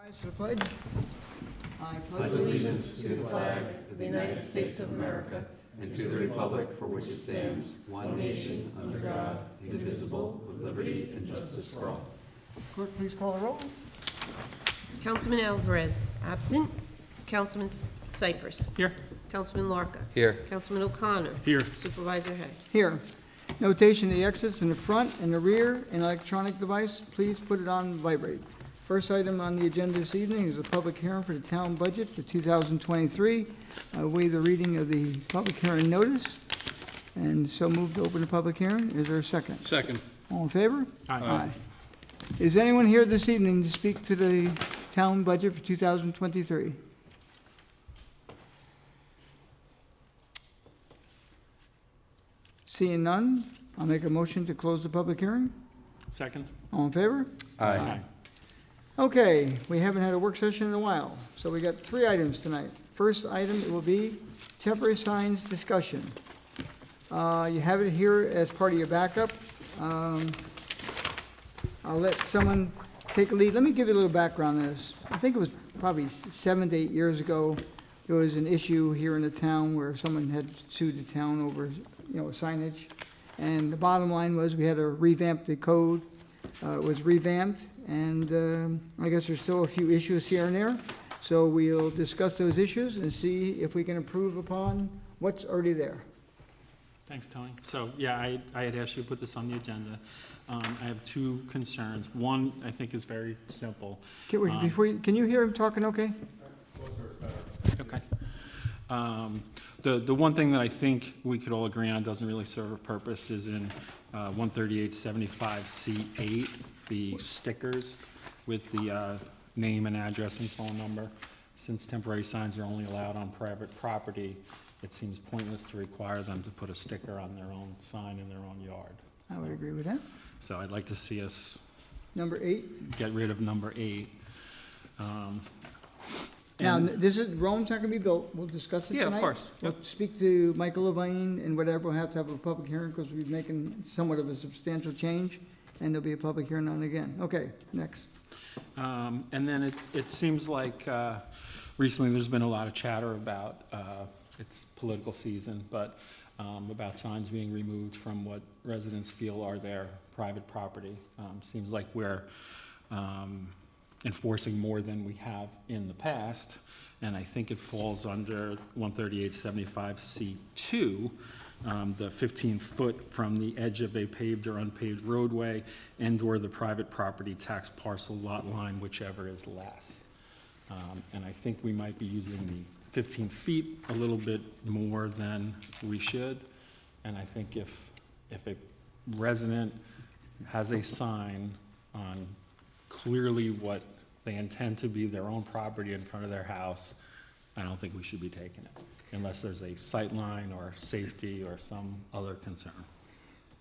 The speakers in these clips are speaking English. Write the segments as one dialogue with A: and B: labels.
A: Rise for the pledge. I
B: pledge allegiance to the flag of the United States of America and to the republic for which it stands, one nation, under God, indivisible, with liberty and justice for all.
A: Clerk, please call the roll.
C: Councilman Alvarez, absent. Councilman Cypress.
D: Here.
C: Councilman Larka.
D: Here.
C: Councilman O'Connor.
D: Here.
C: Supervisor Hay.
A: Here. Notation of the exits in the front and the rear and electronic device. Please put it on vibrate. First item on the agenda this evening is a public hearing for the town budget for 2023. I waive the reading of the public hearing notice, and so move to open the public hearing. Is there a second?
D: Second.
A: All in favor?
D: Aye.
A: Is anyone here this evening to speak to the town budget for 2023? Seeing none, I'll make a motion to close the public hearing.
D: Second.
A: All in favor?
D: Aye.
A: Okay, we haven't had a work session in a while, so we got 3 items tonight. First item will be temporary signs discussion. You have it here as part of your backup. I'll let someone take a lead. Let me give you a little background on this. I think it was probably 7 to 8 years ago, there was an issue here in the town where someone had sued the town over, signage. And the bottom line was we had to revamp the code. It was revamped, and I guess there's still a few issues here and there. So we'll discuss those issues and see if we can improve upon what's already there.
D: Thanks, Tony. So, yeah, I had asked you to put this on the agenda. I have 2 concerns. One, I think, is very simple.
A: Can you hear him talking okay?
D: Okay. The one thing that I think we could all agree on doesn't really serve a purpose is in 13875C8, the stickers with the name and address and phone number. Since temporary signs are only allowed on private property, it seems pointless to require them to put a sticker on their own sign in their own yard.
A: I would agree with that.
D: So I'd like to see us
A: Number 8.
D: get rid of number 8.
A: Now,
D: And-
A: this is, Rome's not gonna be built. We'll discuss it tonight.
D: Yeah, of course.
A: We'll speak to Michael Levine and whatever. We'll have to have a public hearing because we're making somewhat of a substantial change, and there'll be a public hearing on it again. Okay, next.
D: And then it seems like recently there's been a lot of chatter about, it's political season, but about signs being removed from what residents feel are their private property. Seems like we're enforcing more than we have in the past, and I think it falls under 13875C2, the 15-foot from the edge of a paved or unpaved roadway and/or the private property tax parcel lot line, whichever is less. And I think we might be using the 15 feet a little bit more than we should, and I think if a resident has a sign on clearly what they intend to be their own property in front of their house, I don't think we should be taking it, unless there's a sight line or safety or some other concern.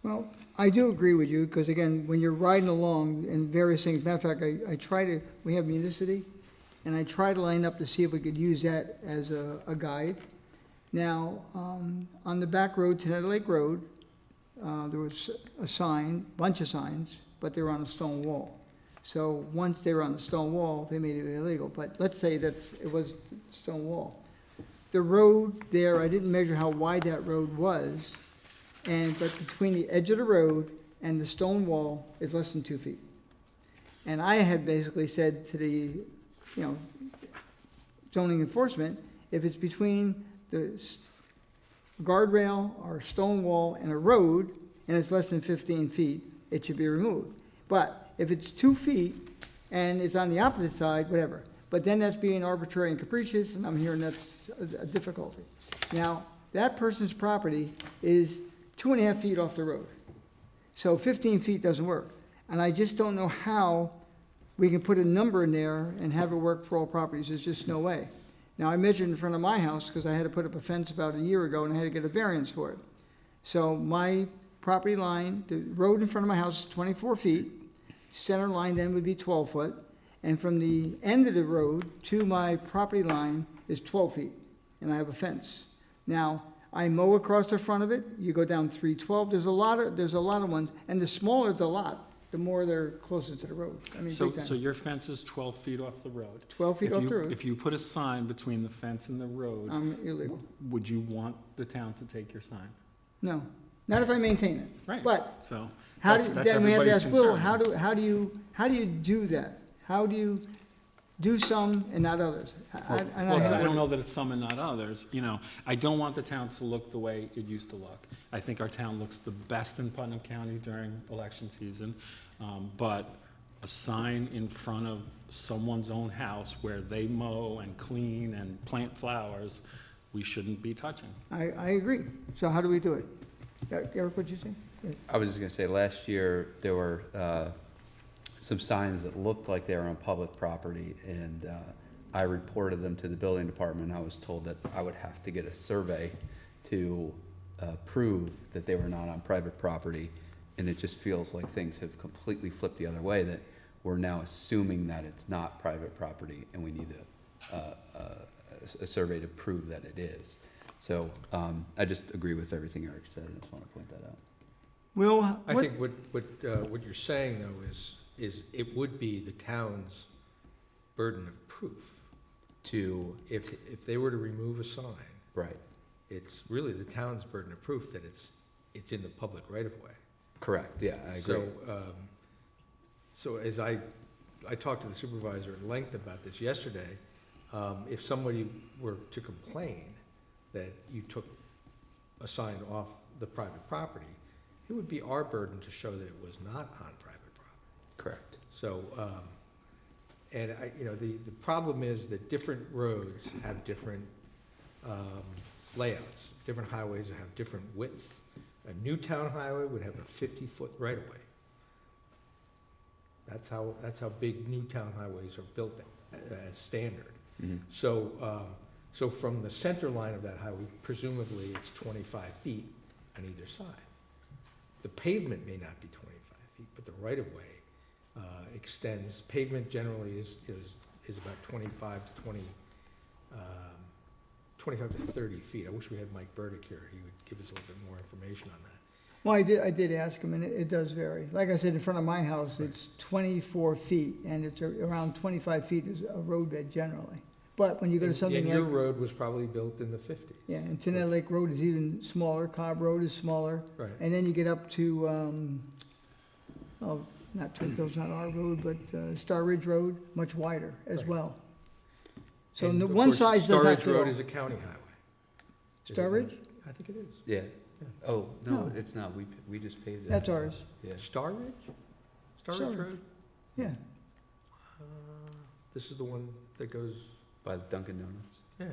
A: Well, I do agree with you, because again, when you're riding along and various things, matter of fact, I try to, we have Municity, and I try to line up to see if we could use that as a guide. Now, on the back road, Teneta Lake Road, there was a sign, bunch of signs, but they were on a stone wall. So once they were on the stone wall, they made it illegal. But let's say that it was stone wall. The road there, I didn't measure how wide that road was, but between the edge of the road and the stone wall is less than 2 feet. And I had basically said to the, zoning enforcement, if it's between the guardrail or stone wall and a road, and it's less than 15 feet, it should be removed. But if it's 2 feet and it's on the opposite side, whatever. But then that's being arbitrary and capricious, and I'm hearing that's a difficulty. Now, that person's property is 2.5 feet off the road. So 15 feet doesn't work. And I just don't know how we can put a number in there and have it work for all properties. There's just no way. Now, I measured in front of my house because I had to put up a fence about a year ago and I had to get a variance for it. So my property line, the road in front of my house is 24 feet. Center line then would be 12 foot. And from the end of the road to my property line is 12 feet. And I have a fence. Now, I mow across the front of it. You go down 312. There's a lot of ones. And the smaller the lot, the more they're closer to the road. I mean,
D: So,
A: big
D: so
A: time.
D: your fence is 12 feet off the road.
A: 12 feet
D: If
A: off
D: you-
A: the road,
D: If you put a sign between the fence and the road,
A: illegal.
D: would you want the town to take your sign?
A: No, not if I maintain it.
D: Right.
A: But
D: So,
A: how do,
D: that's
A: then we have to
D: everybody's
A: ask, Will,
D: concern.
A: how do you do that? How do you do some and not others? And I
D: Well, I
A: have-
D: don't know that it's some and not others, you know, I don't want the town to look the way it used to look. I think our town looks the best in Putnam County during election season, but a sign in front of someone's own house where they mow and clean and plant flowers, we shouldn't be touching.
A: I agree. So how do we do it? Eric, what'd you say?
B: I was just gonna say, last year, there were some signs that looked like they were on public property, and I reported them to the building department. I was told that I would have to get a survey to prove that they were not on private property, and it just feels like things have completely flipped the other way, that we're now assuming that it's not private property, and we need a survey to prove that it is. So I just agree with everything Eric said, I just want to point that out.
A: Will,
E: I
A: what,
E: think what you're saying, though, is it would be the town's burden of proof. If they were to remove a sign,
B: Right,
E: it's really the town's burden of proof that it's in the public right-of-way.
B: correct, yeah, I agree.
E: So as I talked to the supervisor at length about this yesterday, if somebody were to complain that you took a sign off the private property, it would be our burden to show that it was not on private property.
B: Correct.
E: So, and the problem is that different roads have different layouts. Different highways have different widths. A new town highway would have a 50-foot right-of-way. That's how big new town highways are built as standard.
B: Mhm.
E: So from the center line of that highway, presumably it's 25 feet on either side. The pavement may not be 25 feet, but the right-of-way extends. Pavement generally is about 25 to 30 feet. I wish we had Mike Burdick here. He would give us a little bit more information on that.
A: well, I did ask him, and it does vary. Like I said, in front of my house, it's 24 feet, and it's around 25 feet is a roadbed generally. But when you go to something
E: And your
A: like,
E: road was probably built in the 50s.
A: yeah, and Tenette Lake Road is even smaller, Cobb Road is smaller,
E: Right.
A: and then you get up to, not Twickenham's not our road, but Star Ridge Road, much wider as
E: Right.
A: well. So
E: And
A: no-
E: of
A: one
E: course,
A: size does not
E: Star Ridge
A: fit
E: Road
A: all.
E: is a county highway. Is it
A: Star
E: not?
A: Ridge?
E: I think it is.
B: Yeah.
E: Yeah.
B: Oh, no,
A: No.
B: it's not. We just paved it.
A: That's ours,
B: Yeah.
E: Star Ridge? Star
A: Star
E: Ridge
A: Ridge.
E: Road?
A: yeah.
E: This is the one that goes,
B: By Dunkin' Donuts.
E: yeah,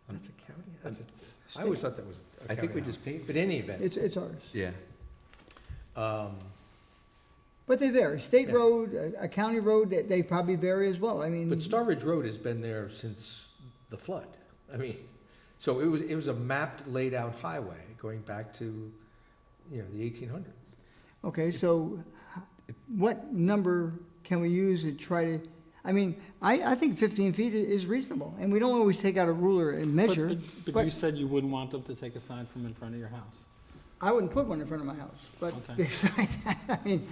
E: that's a county. I always thought that was a
B: I think
E: county
B: we just
E: highway.
B: paved
E: But
B: it.
E: in any event,
A: It's ours.
B: Yeah.
A: But they vary. State
E: Yeah.
A: road, a county road, they probably vary as well. I mean,
E: but Star Ridge Road has been there since the flood. I mean, so it was a mapped, laid-out highway going back to, the 1800s.
A: okay, so what number can we use to try to, I mean, I think 15 feet is reasonable, and we don't always take out a ruler and measure.
D: But
A: but-
D: you said you wouldn't want them to take a sign from in front of your house.
A: I wouldn't put one in front of my house, but
D: Okay.
A: besides that, I mean,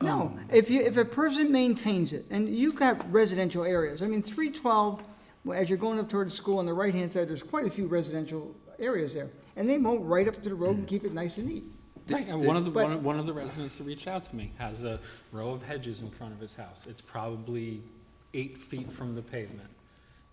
A: no. If a person maintains it, and you've got residential areas, I mean, 312, well, as you're going up toward the school on the right-hand side, there's quite a few residential areas there, and they mow right up to the road and keep it nice and neat.
D: Right, and
B: did-
D: one of the residents that reached out to me has a row of hedges in front of his house. It's probably 8 feet from the pavement,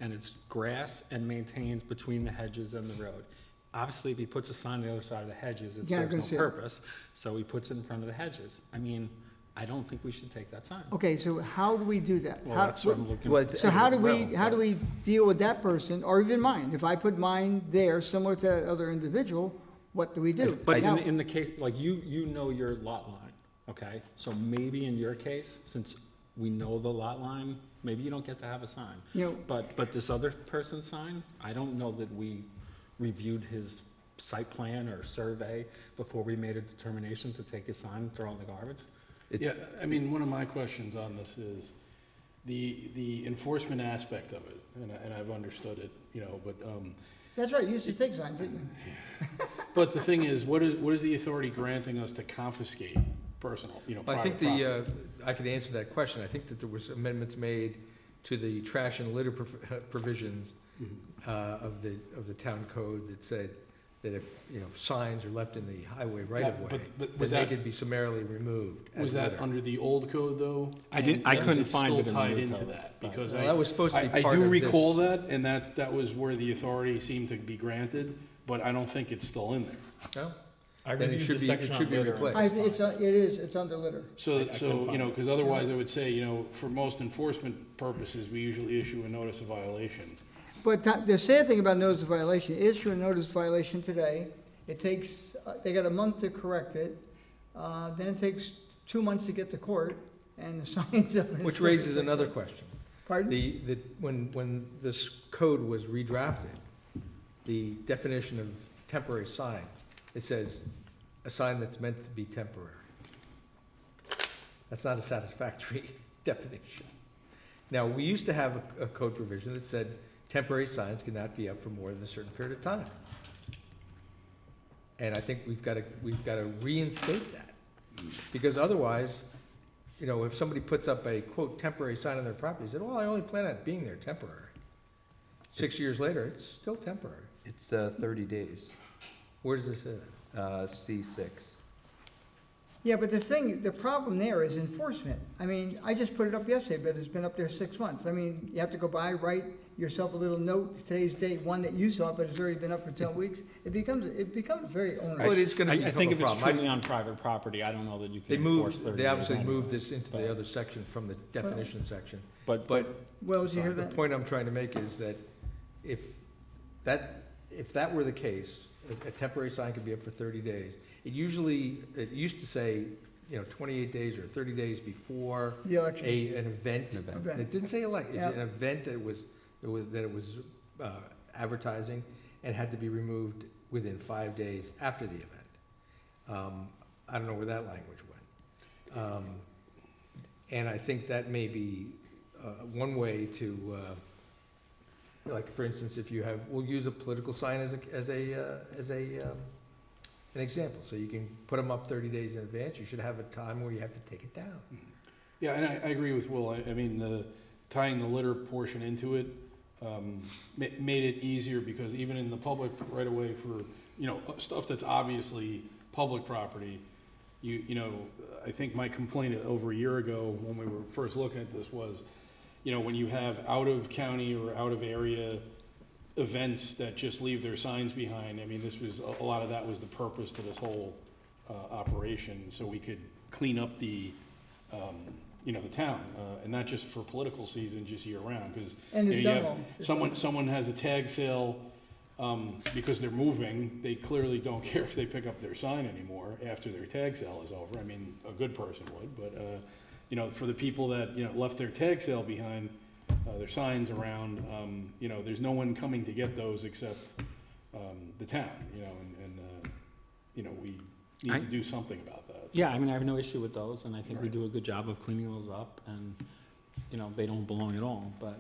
D: and it's grass and maintained between the hedges and the road. Obviously, if he puts a sign on the other side of the hedges, it
A: You're not
D: serves
A: gonna
D: no
A: see it.
D: purpose, so he puts it in front of the hedges. I mean, I don't think we should take that sign.
A: Okay, so how do we do that?
D: Well,
A: How-
D: that's what I'm looking
B: Well,
D: for.
A: So how do
B: Well,
A: we deal with that person, or even mine? If I put mine there, similar to that other individual, what do we do?
D: But
A: Now-
D: in the case, like, you know your lot line, okay? So maybe in your case, since we know the lot line, maybe you don't get to have a sign.
A: You know,
D: But this other person's sign, I don't know that we reviewed his site plan or survey before we made a determination to take his sign and throw it in the garbage.
F: Yeah, I mean, one of my questions on this is the enforcement aspect of it, and I've understood it, but,
A: that's right, you used to take signs, didn't you?
F: but the thing is, what is the authority granting us to confiscate personal,
E: I think
F: private property.
E: I could answer that question. I think that there was amendments made to the trash and litter provisions
F: Mhm.
E: of the town code that said that if, signs are left in the highway right of way,
F: But was
E: then they
F: that,
E: could be summarily removed as
F: was that
E: litter.
F: under the old code, though?
D: I didn't-
F: And
D: I
F: is
D: couldn't
F: it
D: find
F: still
D: it in the
F: tied
D: new
F: into
D: code,
F: that?
D: but-
F: Because
E: Well, that was supposed to be
F: I
E: part of
F: do
E: this.
F: recall that, and that was where the authority seemed to be granted, but I don't think it's still in there.
E: No?
G: I
E: Then it
G: reviewed
E: should
G: the
E: be-
G: section
E: it
G: on
E: should be
G: litter.
E: replaced.
A: It's under litter.
F: So,
G: I couldn't find it.
F: because otherwise I would say, for most enforcement purposes, we usually issue a notice of violation.
A: But the sad thing about notice of violation, issue a notice of violation today, it takes, they got a month to correct it, then it takes 2 months to get to court, and the signs up. and
E: Which
A: it's-
E: raises another question.
A: Pardon?
E: When this code was redrafted, the definition of temporary sign, it says, a sign that's meant to be temporary. That's not a satisfactory definition. Now, we used to have a code provision that said temporary signs cannot be up for more than a certain period of time. And I think we've got to reinstate that. Because otherwise, if somebody puts up a quote temporary sign on their property, said, well, I only plan on it being there temporary. 6 years later, it's still temporary.
B: It's 30 days,
E: Where does this say that?
B: C6.
A: Yeah, but the problem there is enforcement. I mean, I just put it up yesterday, but it's been up there 6 months. I mean, you have to go by, write yourself a little note, today's date, one that you saw, but it's already been up for 10 weeks. It becomes very
E: Well,
A: onerous.
E: it is going to
D: I
E: become
D: think
E: a
D: if it's
E: problem.
D: truly on private property, I don't know that you
E: They
D: can enforce 30
E: moved,
D: days.
E: they obviously
D: anyway.
E: moved this into the
D: But-
E: other section from the definition section.
D: But,
E: But
A: Well, did you hear
E: the
A: that?
E: point I'm trying to make is that if that were the case, a temporary sign could be up for 30 days. It used to say, 28 days or 30 days before
A: The election.
E: an event.
B: An event.
A: Event.
E: It didn't say elect,
A: Yeah.
E: an event that it was advertising and had to be removed within 5 days after the event. I don't know where that language went. And I think that may be one way to, like, for instance, if you have, we'll use a political sign as an example. So you can put them up 30 days in advance. You should have a time where you have to take it down.
F: Yeah, and I agree with Will. I mean, tying the litter portion into it made it easier because even in the public right away for, stuff that's obviously public property, I think my complaint over a year ago when we were first looking at this was, when you have out of county or out of area events that just leave their signs behind, I mean, this was, a lot of that was the purpose to this whole operation, so we could clean up the town, and not just for political season, just year round, because
A: And it's
F: you have
A: demo.
F: someone has a tag sale, because they're moving, they clearly don't care if they pick up their sign anymore after their tag sale is over. I mean, a good person would, but, for the people that, left their tag sale behind, their signs around, there's no one coming to get those except, the town, and we need to do something about that.
D: yeah, I mean, I have no issue with those, and I think we do a good job of cleaning those up, and, they don't belong at all, but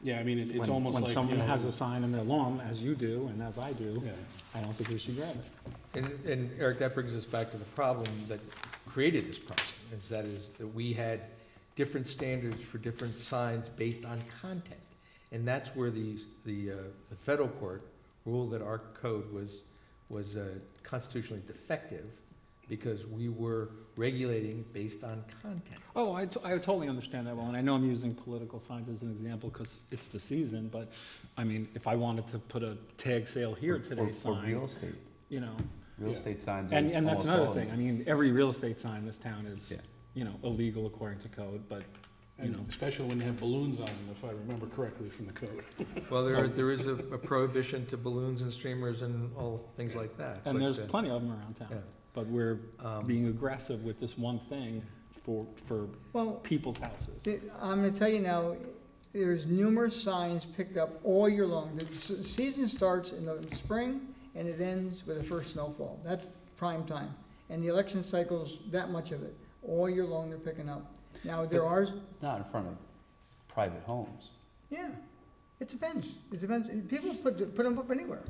F: Yeah, I mean, it's
D: when,
F: almost like,
D: when someone has a sign in their lawn, as you do, and as I do,
F: Yeah.
D: I don't think we should grab it.
E: And Eric, that brings us back to the problem that created this problem, is that we had different standards for different signs based on content. And that's where the federal court ruled that our code was constitutionally defective because we were regulating based on content.
D: Oh, I totally understand that, well, and I know I'm using political signs as an example because it's the season, but, I mean, if I wanted to put a tag sale here today
B: Or
D: sign,
B: real estate.
D: Real
F: Yeah.
B: estate signs. are
D: and that's
B: almost
D: another
B: all-
D: thing, I mean, every real estate sign in this town is,
B: Yeah.
D: illegal according to code, but,
F: And especially when you have balloons on them, if I remember correctly from the code.
E: Well, there is a prohibition to balloons and streamers and all things like that.
D: and
E: but,
D: there's plenty of them around
E: yeah.
D: town. But we're
E: Um,
D: being aggressive with this one thing for
A: Well,
D: people's houses.
A: I'm gonna tell you now, there's numerous signs picked up all year long. The season starts in the spring and it ends with the first snowfall. That's prime time. And the election cycle's that much of it. All year long they're picking up. Now, there are,
B: Not in front of private homes.
A: yeah, it depends. It depends. People put them up anywhere.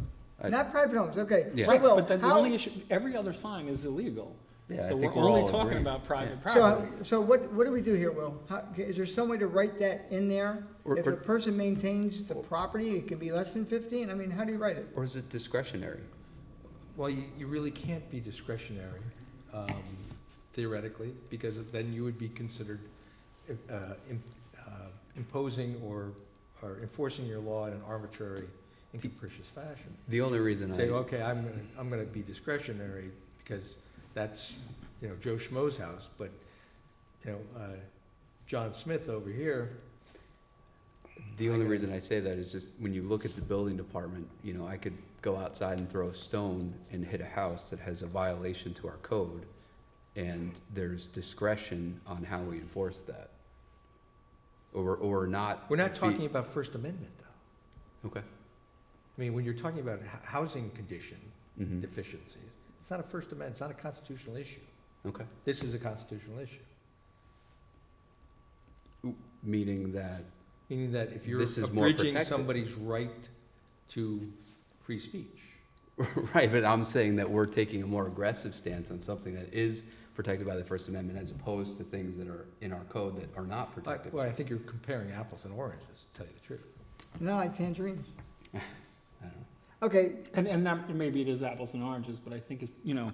B: I-
A: Not private homes, okay.
B: Yeah.
A: So,
D: Right,
A: Will,
D: but then the
A: how-
D: only issue, every other sign is illegal.
B: Yeah, I
D: So we're
B: think we're
D: only
B: all
D: talking
B: agreeing.
D: about private
A: So,
D: property.
A: so what do we do here, Will? Is there some way to write that in there?
B: Or-
A: If a
B: or-
A: person maintains the property, it can be less than 15? I mean, how do you write it?
B: Or is it discretionary?
E: Well, you really can't be discretionary, theoretically, because then you would be considered imposing or enforcing your law in an arbitrary and capricious fashion.
B: The only reason
E: Say, okay, I'm gonna be discretionary because that's, you know, Joe Schmo's house, but, you know, John Smith over here,
B: The only reason I say that is just when you look at the building department, you know, I could go outside and throw a stone and hit a house that has a violation to our code, and there's discretion on how we enforce that. Or not.
E: we're not
B: be-
E: talking about First Amendment, though.
B: Okay.
E: I mean, when you're talking about housing condition
B: Mhm.
E: deficiencies, it's not a First Amendment, it's not a constitutional issue.
B: Okay.
E: This is a constitutional issue,
B: Meaning that,
E: meaning that if you're
B: This is more
E: abridging
B: protected.
E: somebody's right to free speech.
B: right, but I'm saying that we're taking a more aggressive stance on something that is protected by the First Amendment as opposed to things that are in our code that are not protected.
E: Well, I think you're comparing apples and oranges, to tell you the truth.
A: No, like tangerines.
B: I don't know.
A: Okay,
D: And that, maybe it is apples and oranges, but I think it's, you know,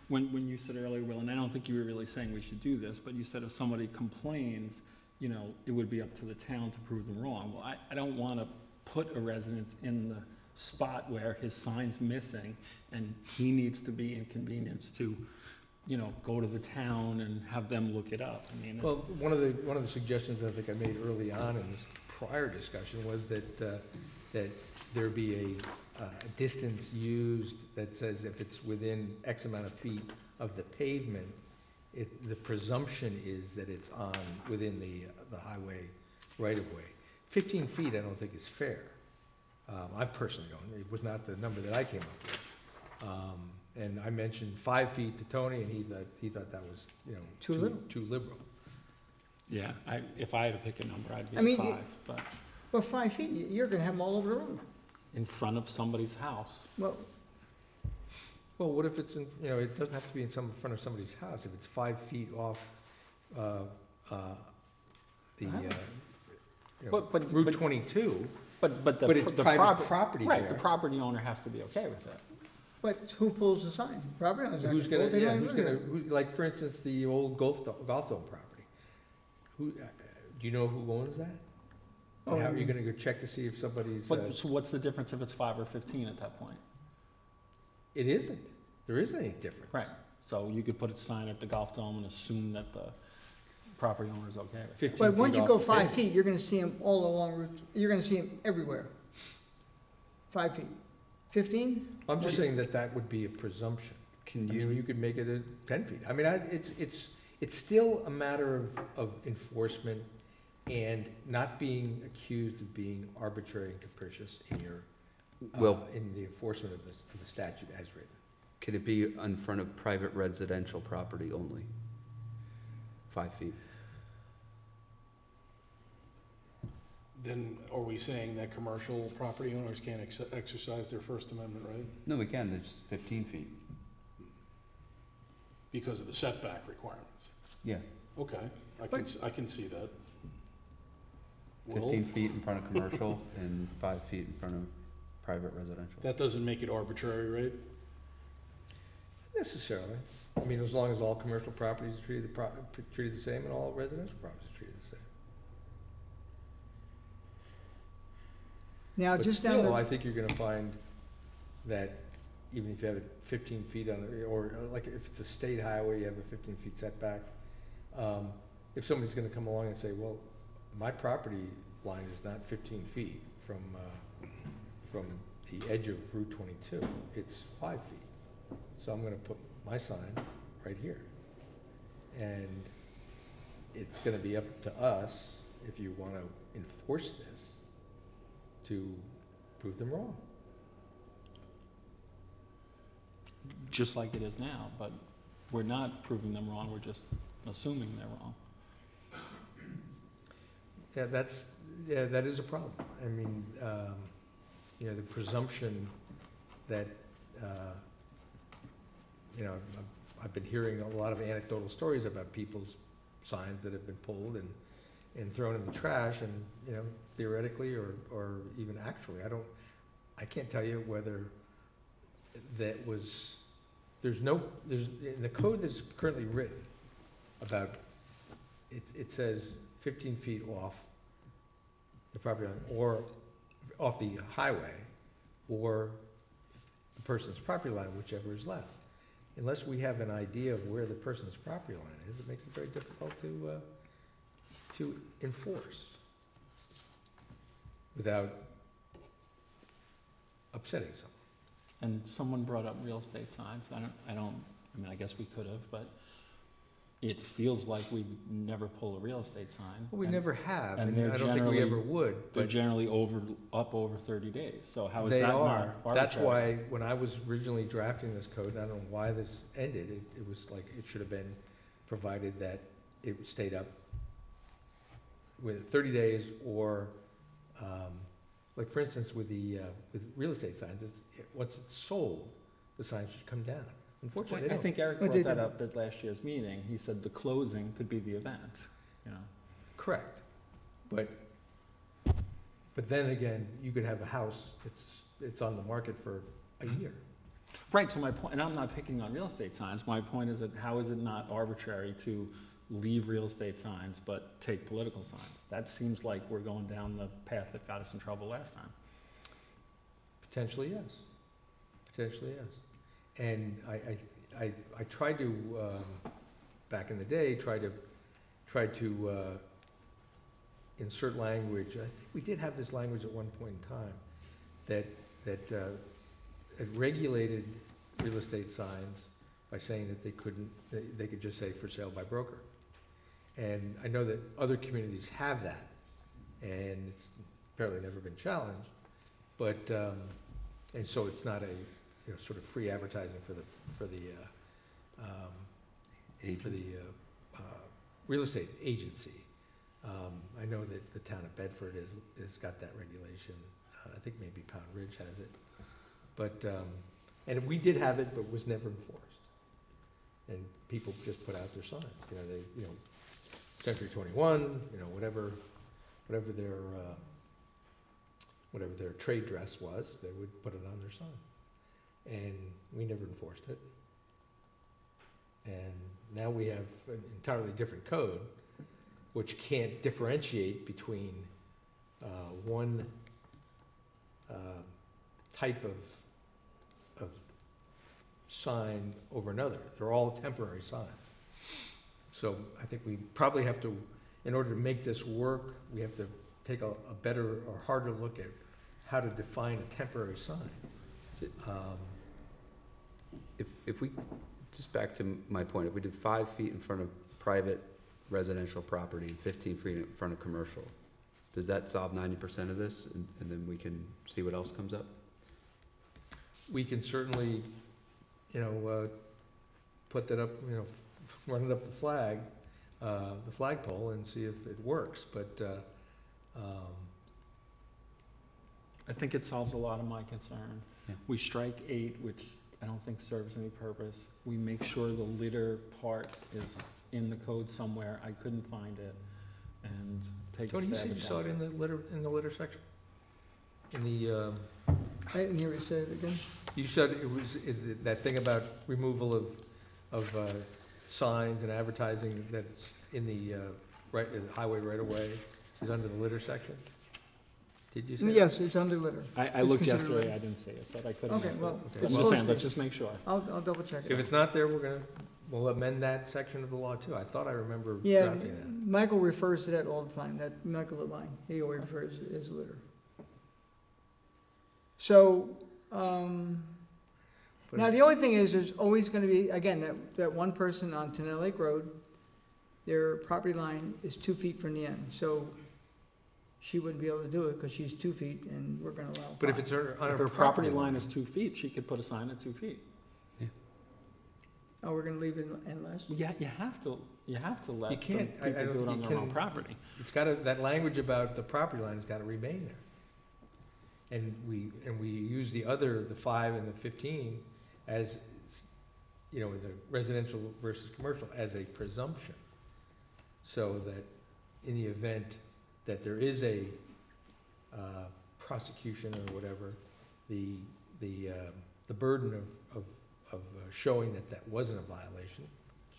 D: when you said earlier, Will, and I don't think you were really saying we should do this, but you said if somebody complains, you know, it would be up to the town to prove them wrong. Well, I don't want to put a resident in the spot where his sign's missing and he needs to be inconvenienced to, you know, go to the town and have them look it up. I mean,
E: Well, one of the suggestions I think I made early on in this prior discussion was that, that there be a distance used that says if it's within X amount of feet of the pavement, the presumption is that it's within the highway right-of-way. 15 feet, I don't think is fair. I personally don't. It was not the number that I came up with. And I mentioned 5 feet to Tony, and he thought that was, you know,
A: Too little.
E: too liberal.
D: yeah, if I had to pick a number, I'd be
A: I
D: at
A: mean,
D: 5, but
A: well, 5 feet, you're gonna have them all over the road.
D: in front of somebody's house.
A: Well,
E: Well, what if it's in, you know, it doesn't have to be in front of somebody's house. If it's 5 feet off the, you know,
D: But
E: Route 22,
D: But
E: but it's
D: the
E: private property
D: Right, the
E: there.
D: property owner has to be okay with it.
A: but who pulls the sign? Property owners.
E: Who's
A: aren't
E: gonna,
A: pull, they
E: yeah,
A: don't
E: who's
A: live
E: gonna,
A: there.
E: like, for instance, the old golf dome property. Who, do you know who owns that? And how are you gonna go check to see if somebody's,
D: But, so what's the difference if it's 5 or 15 at that point?
E: it isn't. There isn't any difference.
D: Right. So you could put a sign at the golf dome and assume that the property owner is okay with it.
E: 15
A: But once
E: feet
A: you
E: off
A: go
E: the
A: 5
E: pavement.
A: feet, you're gonna see them all along Route, you're gonna see them everywhere. 5 feet. 15?
E: I'm just saying that would be a presumption.
B: Can
E: I mean, you could make it 10 feet. I mean, it's still a matter of enforcement and not being accused of being arbitrary and capricious in your,
B: Well-
E: in the enforcement of the statute as written.
B: Could it be in front of private residential property only? 5 feet.
F: Then are we saying that commercial property owners can't exercise their First Amendment right
B: No, we can, it's 15 feet.
F: because of the setback requirements?
B: Yeah.
F: Okay, I can see that. Will,
B: 15 feet in front of commercial and 5 feet in front of private residential.
F: that doesn't make it arbitrary, right?
E: Necessarily. I mean, as long as all commercial properties are treated the same and all residential properties are treated the same.
A: Now,
E: But
A: just down
E: still, I
A: the,
E: think you're gonna find that even if you have it 15 feet on, or like if it's a state highway, you have a 15 feet setback. If somebody's gonna come along and say, well, my property line is not 15 feet from the edge of Route 22, it's 5 feet. So I'm gonna put my sign right here. And it's gonna be up to us, if you wanna enforce this, to prove them wrong.
D: Just like it is now, but we're not proving them wrong, we're just assuming they're wrong.
E: Yeah, that is a problem. I mean, you know, the presumption that, you know, I've been hearing a lot of anecdotal stories about people's signs that have been pulled and thrown in the trash, and, you know, theoretically or even actually, I can't tell you whether that was, there's, in the code that's currently written about, it says 15 feet off the property line, or off the highway, or the person's property line, whichever is less. Unless we have an idea of where the person's property line is, it makes it very difficult to enforce without upsetting someone.
D: And someone brought up real estate signs. I mean, I guess we could have, but it feels like we never pull a real estate sign.
E: Well, we
D: and
E: never have,
D: and
E: and
D: they're
E: I don't think we
D: generally-
E: ever would,
D: They're
E: but
D: generally up over 30 days. So how is
E: they
D: that not
E: are. That's
D: arbitrary?
E: why, when I was originally drafting this code, and I don't know why this ended, it was like, it should have been provided that it stayed up with 30 days, or, like, for instance, with with real estate signs, once it's sold, the sign should come down. Unfortunately, they
D: I
E: don't.
D: think Eric
A: But
D: brought
A: they
D: that
A: don't.
D: up at last year's meeting. He said the closing could be the event, you know.
E: Correct. But then again, you could have a house, it's on the market for a year.
D: Right, so my point, and I'm not picking on real estate signs, my point is that how is it not arbitrary to leave real estate signs but take political signs? That seems like we're going down the path that got us in trouble last time.
E: Potentially, yes. Potentially, yes. And I tried to, back in the day, try to insert language. I think we did have this language at one point in time that it regulated real estate signs by saying that they could just say for sale by broker. And I know that other communities have that, and it's apparently never been challenged, but, and so it's not a, you know, sort of free advertising for the real estate agency. I know that the town of Bedford has got that regulation. I think maybe Pound Ridge has it. But, and we did have it, but was never enforced. And people just put out their signs, you know, Century 21, you know, whatever their trade dress was, they would put it on their sign. And we never enforced it. And now we have an entirely different code, which can't differentiate between one type of sign over another. They're all temporary signs. So I think we probably have to, in order to make this work, we have to take a better or harder look at how to define a temporary sign.
B: If we, just back to my point, if we did 5 feet in front of private residential property and 15 feet in front of commercial, does that solve 90% of this? And then we can see what else comes up?
E: We can certainly, you know, put that up, you know, run it up the flagpole and see if it works, but,
D: I think it solves a lot of my concern.
B: Yeah.
D: We strike 8, which I don't think serves any purpose. We make sure the litter part is in the code somewhere. I couldn't find it, and take a
E: Tony, you
D: stab
E: said
D: at
E: you saw it
D: that.
E: in the litter section? In the,
A: I didn't hear you say it again.
E: you said it was, that thing about removal of signs and advertising that's in the, the highway right away is under the litter section? Did you say that?
A: Yes, it's under litter.
D: I
A: It's
D: looked
A: considered
D: yesterday,
A: litter.
D: I didn't see it, but I could have
A: Okay,
D: missed it.
A: well,
E: Okay.
A: it's
D: I'm just
A: supposed
D: saying,
A: to
D: let's
A: be.
D: just make sure.
A: I'll double check
E: If
A: it.
E: it's not there, we'll amend that section of the law too. I thought I remember
A: Yeah,
E: drafting that.
A: Michael refers to that all the time, that Michael Levine, he always refers to it as litter. So,
E: But
A: now the only thing is, there's always gonna be, again, that one person on Tenell Lake Road, their property line is 2 feet from the end, so she wouldn't be able to do it, because she's 2 feet, and we're gonna allow.
E: But if
A: 5.
E: it's on
D: If
E: her
D: her property line is 2 feet, she could put a sign at 2 feet.
A: Oh, we're gonna leave it endless?
D: Yeah, you have to let
E: You
D: the
E: can't- I
D: people
E: don't
D: do it
E: think
D: on
E: you
D: their own
E: can-
D: property.
E: It's gotta, that language about the property line has gotta remain there. And we use the 5 and the 15 as you know, the residential versus commercial as a presumption. So that in the event that there is a prosecution or whatever, the burden of showing that that wasn't a violation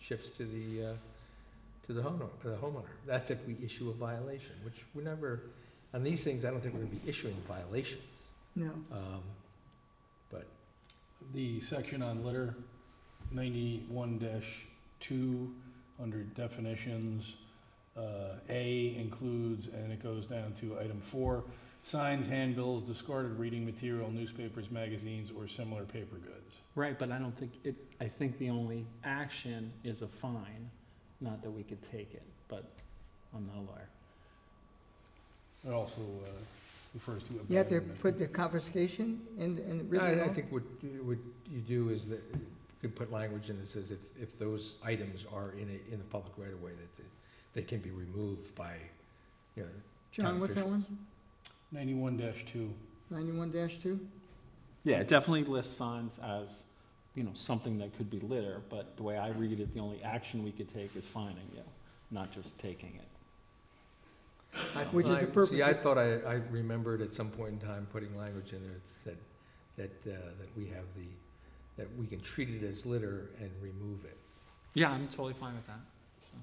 E: shifts to the homeowner. That's if we issue a violation, which we never, on these things, I don't think we're gonna be issuing violations.
A: No.
E: But
F: The section on litter, 91-2, under definitions, A includes, and it goes down to item 4, signs, handbills, discarded reading material, newspapers, magazines, or similar paper goods.
D: Right, but I don't think it, I think the only action is a fine, not that we could take it, but I'm not a lawyer.
F: It also refers to.
A: You have to
F: abandonment.
A: put the confiscation in written
E: I
A: law?
E: think what you do is that you could put language in that says if those items are in the public right of way, that they can be removed by, you know,
A: John, what's that one?
F: 91-2.
A: 91-2?
D: Yeah, it definitely lists signs as, you know, something that could be litter, but the way I read it, the only action we could take is fining you, not just taking it.
A: Which is the purpose
E: See, I
A: of-
E: thought I remembered at some point in time putting language in there that said that we have that we can treat it as litter and remove it.
D: Yeah, I'm totally fine with that. So.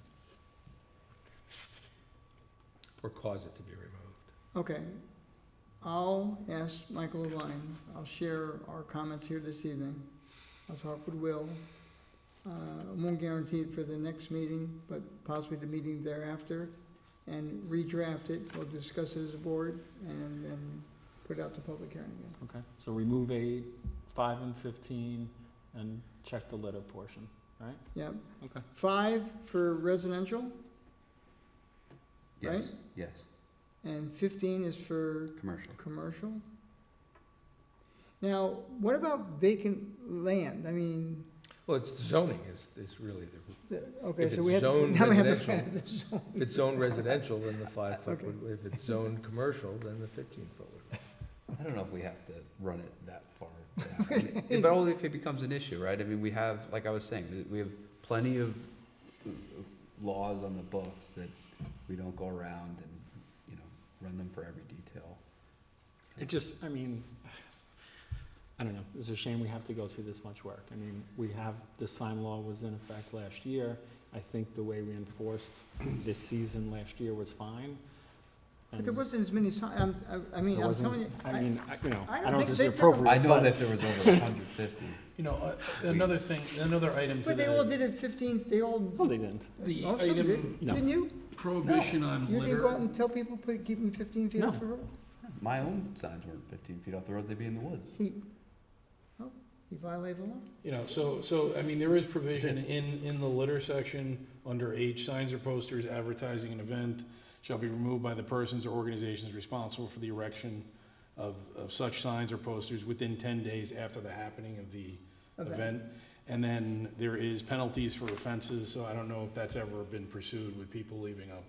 E: Or cause it to be removed.
A: Okay. I'll ask Michael Levine, I'll share our comments here this evening. I'll talk with Will. I won't guarantee it for the next meeting, but possibly the meeting thereafter, and redraft it. We'll discuss it as a board and then put it out to public hearing again.
D: Okay, so remove 8, 5 and 15, and check the litter portion, right?
A: Yep.
D: Okay.
A: 5 for residential,
B: Yes,
A: Right?
B: yes,
A: and 15 is for
B: commercial.
A: commercial. Now, what about vacant land? I mean,
E: Well, it's zoning is really
A: okay,
E: If
A: so
E: it's
A: we have,
E: zoned
A: now we have
E: residential,
A: the zone.
E: if it's zoned residential, then the 5 foot
A: Okay.
E: would, if it's zoned commercial, then the 15 foot would.
B: I don't know if we have to run it that far down. I mean, but only if it becomes an issue, right? I mean, we have, like I was saying, we have plenty of laws on the books that we don't go around and, you know, run them for every detail.
D: It just, I mean, I don't know, it's a shame we have to go through this much work. I mean, we have, the sign law was in effect last year. I think the way we enforced this season last year was fine.
A: But there
D: And
A: wasn't as many signs, I mean,
D: there
A: I'm
D: wasn't-
A: telling you.
D: I mean, you know,
A: I
D: I
A: don't
D: don't know
A: think
D: if this
A: they
D: is
A: took
D: appropriate,
B: I know
D: but-
B: that there was over 150.
F: You know, another thing, another item to
A: But they all
F: the,
A: did it 15, they all,
D: No, they didn't.
F: the
A: oh, some did,
F: item,
D: No.
A: didn't you?
F: prohibition on
A: You didn't go out
F: litter.
A: and tell people, keep them 15 feet
D: No.
A: off the road?
B: My own signs weren't 15 feet off the road, they'd be in the woods.
A: He violated the law?
F: You know, so, I mean, there is provision in the litter section, under H, signs or posters advertising an event shall be removed by the persons or organizations responsible for the erection of such signs or posters within 10 days after the happening of the event. And then there is penalties for offenses, so I don't know if that's ever been pursued with people leaving up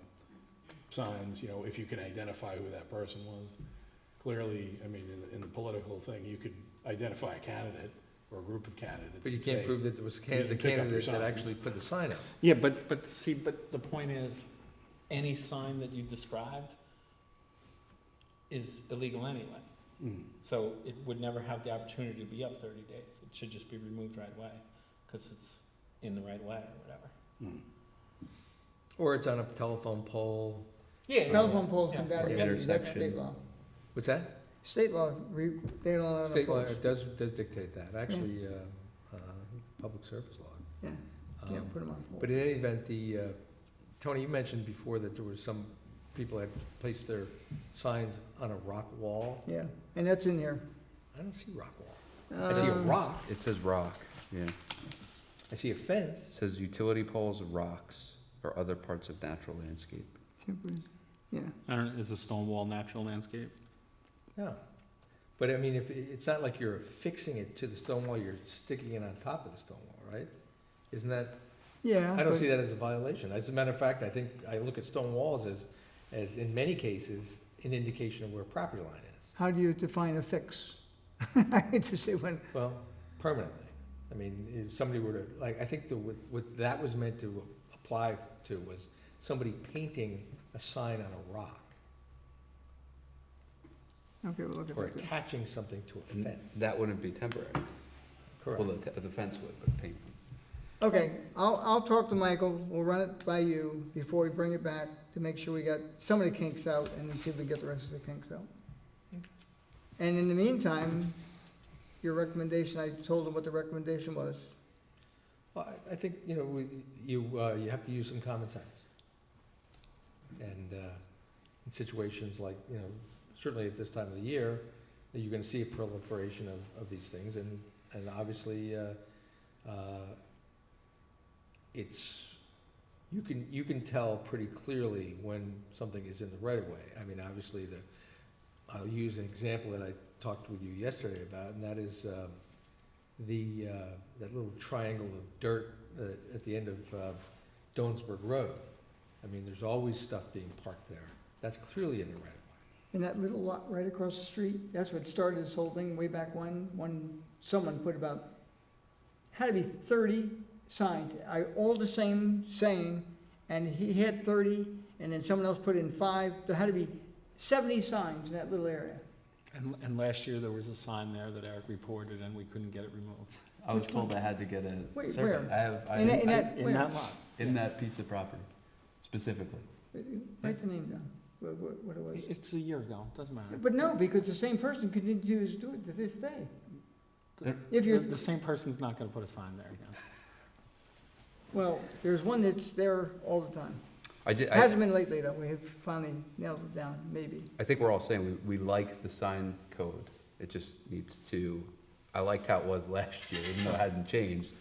F: signs, you know, if you can identify who that person was. Clearly, I mean, in the political thing, you could identify a candidate or a group of candidates.
E: But you
F: and
E: can't
F: say,
E: prove that there was
F: you didn't
E: the
F: pick up your
E: candidate that
F: signs.
E: actually put the sign up.
D: Yeah, but the point is, any sign that you described is illegal anyway.
F: Mm.
D: So it would never have the opportunity to be up 30 days. It should just be removed right away, because it's in the right way or whatever.
F: Mm.
E: Or it's on a telephone pole.
D: Yeah.
A: Telephone poles come
D: Yeah.
A: down,
B: Or
A: that's
B: intersection.
A: state law.
E: What's that?
A: State law, they don't allow
E: State law
A: poles.
E: does dictate that, actually, public service law.
A: Yeah, can't put them on poles.
E: But in any event, Tony, you mentioned before that there was some people had placed their signs on a rock wall.
A: Yeah, and that's in here.
E: I don't see rock wall. I see a
A: Um,
E: rock.
B: It says rock, yeah.
E: I see a fence.
B: It says utility poles, rocks, or other parts of natural landscape.
A: Yeah,
D: I don't, is a stone wall natural landscape?
E: Yeah. But I mean, if, it's not like you're affixing it to the stone wall, you're sticking it on top of the stone wall, right? Isn't that,
A: yeah.
E: I don't
A: but-
E: see that as a violation. As a matter of fact, I think, I look at stone walls as in many cases, an indication of where property line is.
A: How do you define a fix? I hate to say when,
E: Well, permanently. I mean, if somebody were to, like, I think what that was meant to apply to was somebody painting a sign on a rock
A: Okay, we'll look at
E: or
A: that.
E: attaching something to a
B: And
E: fence.
B: that wouldn't be temporary.
E: Correct.
B: Well, the fence would, but paint.
A: Okay, I'll talk to Michael, we'll run it by you before we bring it back to make sure we got some of the kinks out and then see if we get the rest of the kinks out. And in the meantime, your recommendation, I told him what the recommendation was.
E: Well, I think, you know, you have to use some common sense. And in situations like, you know, certainly at this time of the year, that you're gonna see a proliferation of these things, and obviously, it's, you can tell pretty clearly when something is in the right of way. I mean, obviously, I'll use an example that I talked with you yesterday about, and that is that little triangle of dirt at the end of Doansburg Road. I mean, there's always stuff being parked there. That's clearly in the right of way.
A: And that little lot right across the street, that's what started this whole thing way back when someone put about, had to be 30 signs, all the same saying, and he had 30, and then someone else put in 5. There had to be 70 signs in that little area.
D: And last year, there was a sign there that Eric reported, and we couldn't get it removed.
B: I was told I had to get a
A: Wait,
B: survey.
A: where?
B: I
A: In
B: have,
A: that,
D: In
A: where?
D: that lot.
B: in that piece of property, specifically.
A: Write the name down, what it was.
D: It's a year ago, doesn't matter.
A: But no, because the same person continues to do it to this day.
D: The-
A: If you're,
D: The same person's not gonna put a sign there again.
A: well, there's one that's there all the time.
B: I did,
A: Hasn't been lately, though, we have finally nailed it down, maybe.
B: I think we're all saying we like the sign code. It just needs to, I liked how it was last year, even though it hadn't changed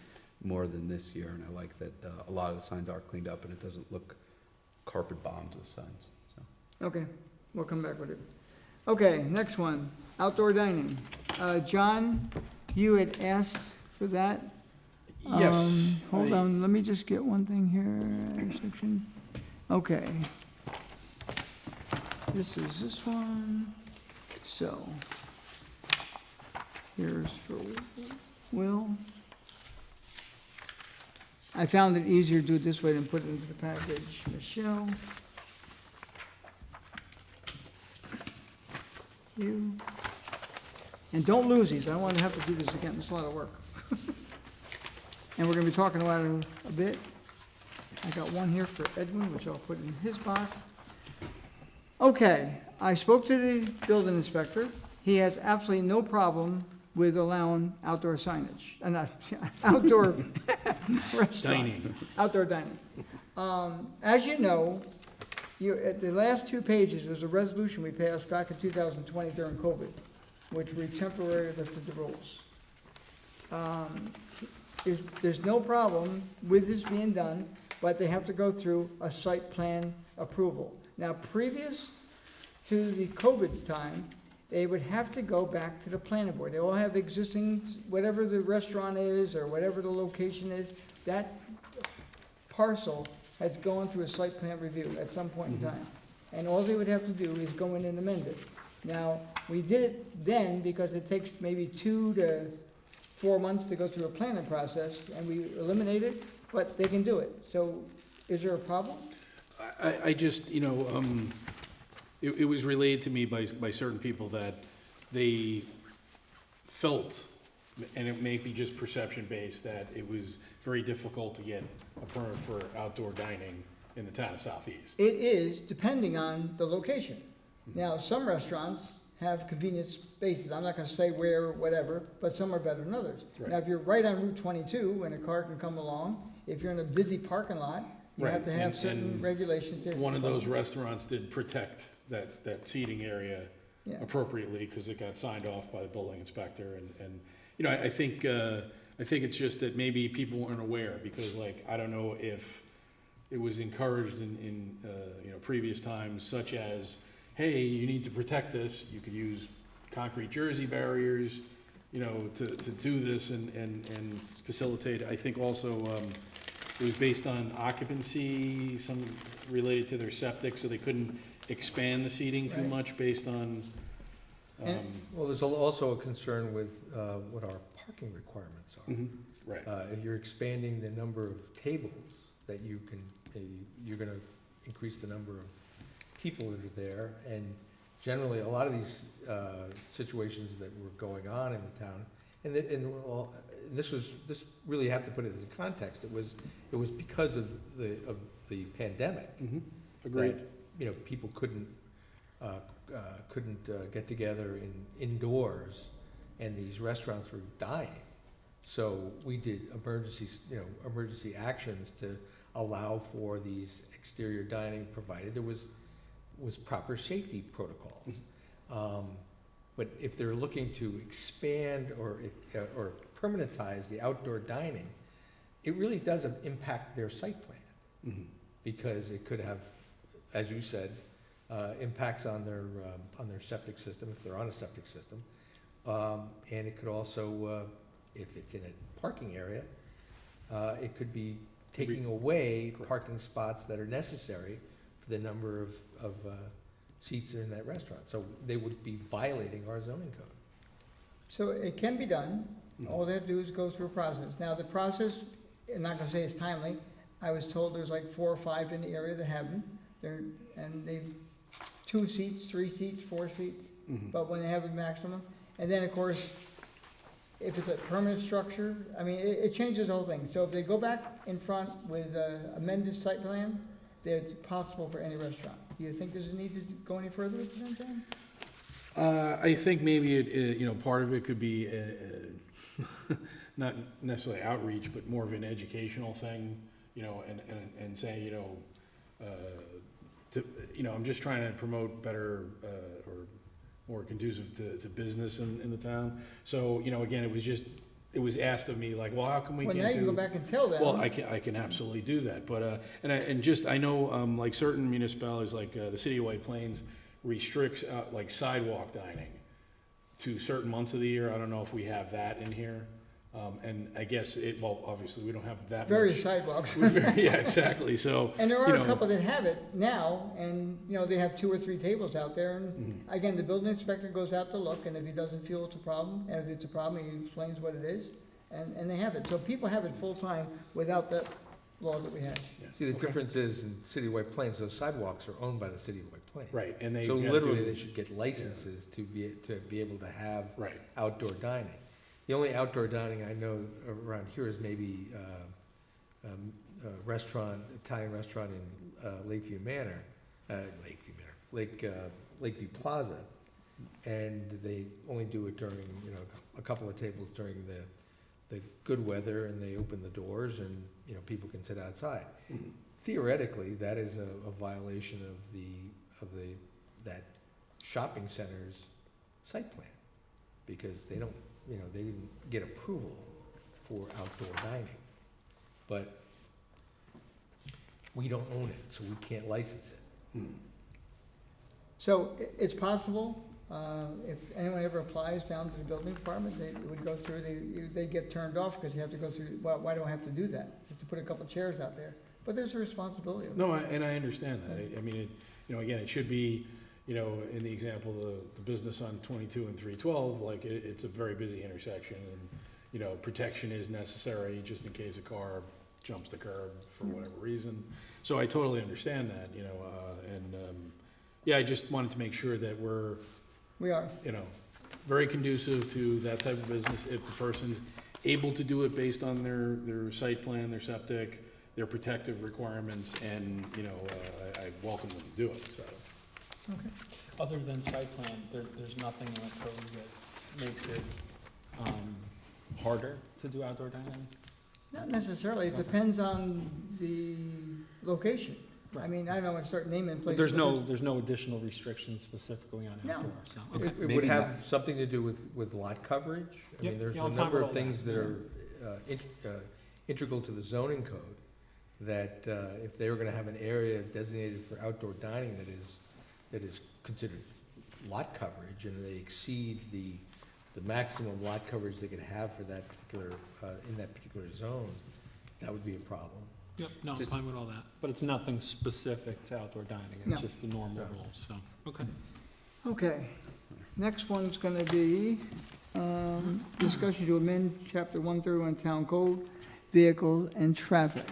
B: more than this year. And I like that a lot of the signs are cleaned up and it doesn't look carpet bombed with signs, so.
A: Okay, we'll come back with it. Okay, next one, outdoor dining. John, you had asked for that?
F: Yes.
A: Hold on, let me just get one thing here, section. Okay. This is this one, so. Here's for Will. I found it easier to do it this way than put it into the package. Michelle. You. And don't lose these, I don't want to have to do this again, it's a lot of work. And we're gonna be talking about it a bit. I got one here for Edwin, which I'll put in his box. Okay, I spoke to the building inspector. He has absolutely no problem with allowing outdoor signage, not, outdoor restaurants.
F: Dining.
A: Outdoor dining. As you know, at the last 2 pages, there's a resolution we passed back in 2020 during COVID, which we temporarily lifted the rules. There's no problem with this being done, but they have to go through a site plan approval. Now, previous to the COVID time, they would have to go back to the planning board. They all have existing, whatever the restaurant is or whatever the location is, that parcel has gone through a site plan review at some point in time. And all they would have to do is go in and amend it. Now, we did it then because it takes maybe 2 to 4 months to go through a planning process, and we eliminated, but they can do it. So is there a problem?
F: I just, you know, it was relayed to me by certain people that they felt, and it may be just perception-based, that it was very difficult to get a permit for outdoor dining in the town of Southeast.
A: It is, depending on the location. Now, some restaurants have convenience spaces. I'm not gonna say where, or whatever, but some are better than others.
F: Right.
A: Now, if you're right on Route 22 and a car can come along, if you're in a busy parking lot, you have
F: Right,
A: to have
F: and-
A: certain
F: and
A: regulations. that-
F: One of those restaurants did protect that seating area
A: Yeah.
F: appropriately because it got signed off by the building inspector and, you know, I think it's just that maybe people weren't aware because like, I don't know if it was encouraged in you know, previous times such as, hey, you need to protect this, you could use concrete jersey barriers, you know, to do this and facilitate. I think also, it was based on occupancy, some related to their septic, so they couldn't expand the seating too
A: Right.
F: much based on,
A: And-
E: Well, there's also a concern with what our parking requirements are.
F: Mhm. Right.
E: If you're expanding the number of tables that you can, you're gonna increase the number of people that are there. And generally, a lot of these situations that were going on in the town, well, this really have to put it in context. It was because of the pandemic.
F: Mhm. Agreed.
E: that, you know, people couldn't get together indoors, and these restaurants were dying. So we did emergency actions to allow for these exterior dining, provided there was proper safety protocols. But if they're looking to expand or permanentize the outdoor dining, it really does impact their site plan,
F: Mhm.
E: because it could have, as you said, impacts on their septic system, if they're on a septic system. And it could also, if it's in a parking area, it could be taking away
F: Correct.
E: parking spots that are necessary for the number of seats in that restaurant. So they would be violating our zoning code.
A: So it can be done.
F: Mhm.
A: All they have to do is go through a process. Now, the process, I'm not gonna say it's timely. I was told there's like 4 or 5 in the area that haven't. And they've 2 seats, 3 seats, 4 seats,
F: Mhm.
A: but when they have a maximum. And then, of course, if it's a permanent structure, I mean, it changes the whole thing. So if they go back in front with amended site plan, it's possible for any restaurant. Do you think there's a need to go any further with that, John?
F: I think maybe part of it could be, not necessarily outreach, but more of an educational thing, and say, I'm just trying to promote better, or more conducive to business in the town. So, again, it was asked of me, like, well, how come we
A: Well,
F: can't
A: now
F: do?
A: you can go back and tell them.
F: Well, I can absolutely do that, but, I know, like certain municipalities, like, the city of White Plains restricts, like sidewalk dining to certain months of the year. I don't know if we have that in here. And I guess obviously, we don't have that
A: Various
F: much.
A: sidewalks.
F: Yeah, exactly, so.
A: And there are
F: you
A: a
F: know,
A: couple that have it now, and, they have 2 or 3 tables out there, and
F: Mhm.
A: again, the building inspector goes out to look, and if he doesn't feel it's a problem, and if it's a problem, he explains what it is, and they have it. So people have it full-time without that law that we have.
E: See, the
F: Okay.
E: difference is in City of White Plains, those sidewalks are owned by the City of White Plains.
F: Right, and they.
E: So
F: gotta
E: literally,
F: do-
E: they should get licenses to be able to have
F: Right,
E: outdoor dining. The only outdoor dining I know around here is maybe a Italian restaurant in Lakeview Manor, Lakeview Plaza. And they only do it during, a couple of tables during the good weather, and they open the doors, and, people can sit outside.
F: Mhm.
E: Theoretically, that is a violation of that shopping center's site plan, because they don't, they didn't get approval for outdoor dining. But we don't own it, so we can't license it.
F: Mhm.
A: So it's possible, if anyone ever applies down to the building department, they would go through, they get turned off because you have to go through, why do I have to do that? Just to put a couple chairs out there. But there's a responsibility. of it.
F: No, and I understand that. I mean, again, it should be, in the example, the business on 22 and 312, like, it's a very busy intersection, and, protection is necessary just in case a car jumps the curb for whatever reason. So I totally understand that, I just wanted to make sure that we're,
A: We are.
F: very conducive to that type of business. If the person's able to do it based on their site plan, their septic, their protective requirements, and, I welcome them to do it, so.
D: Other than site plan, there's nothing in the code that makes it harder to do outdoor dining?
A: Not necessarily, it depends on the location. I
D: Right.
A: mean, I don't want to start naming
D: But
A: places.
D: there's no additional restrictions specifically on
A: No.
D: outdoor, so,
E: It
D: okay.
E: it would
B: Maybe
E: have something to do with lot coverage. I
D: Yep,
E: mean, there's
D: yeah,
E: a
D: I'm fine
E: number
D: with
E: of
D: all that,
E: things that are integral to the zoning code, that if they were gonna have an area designated for outdoor dining that is considered lot coverage, and they exceed the maximum lot coverage they could have for that particular, in that particular zone, that would be a problem.
D: Yep, no, I'm
B: Just-
D: fine with all that. But it's nothing specific to outdoor dining,
A: No.
D: it's just the normal
E: No.
D: rules, so, okay.
A: Okay, Next one's gonna be, discussion to amend chapter 131 Town Code, Vehicles and Traffic.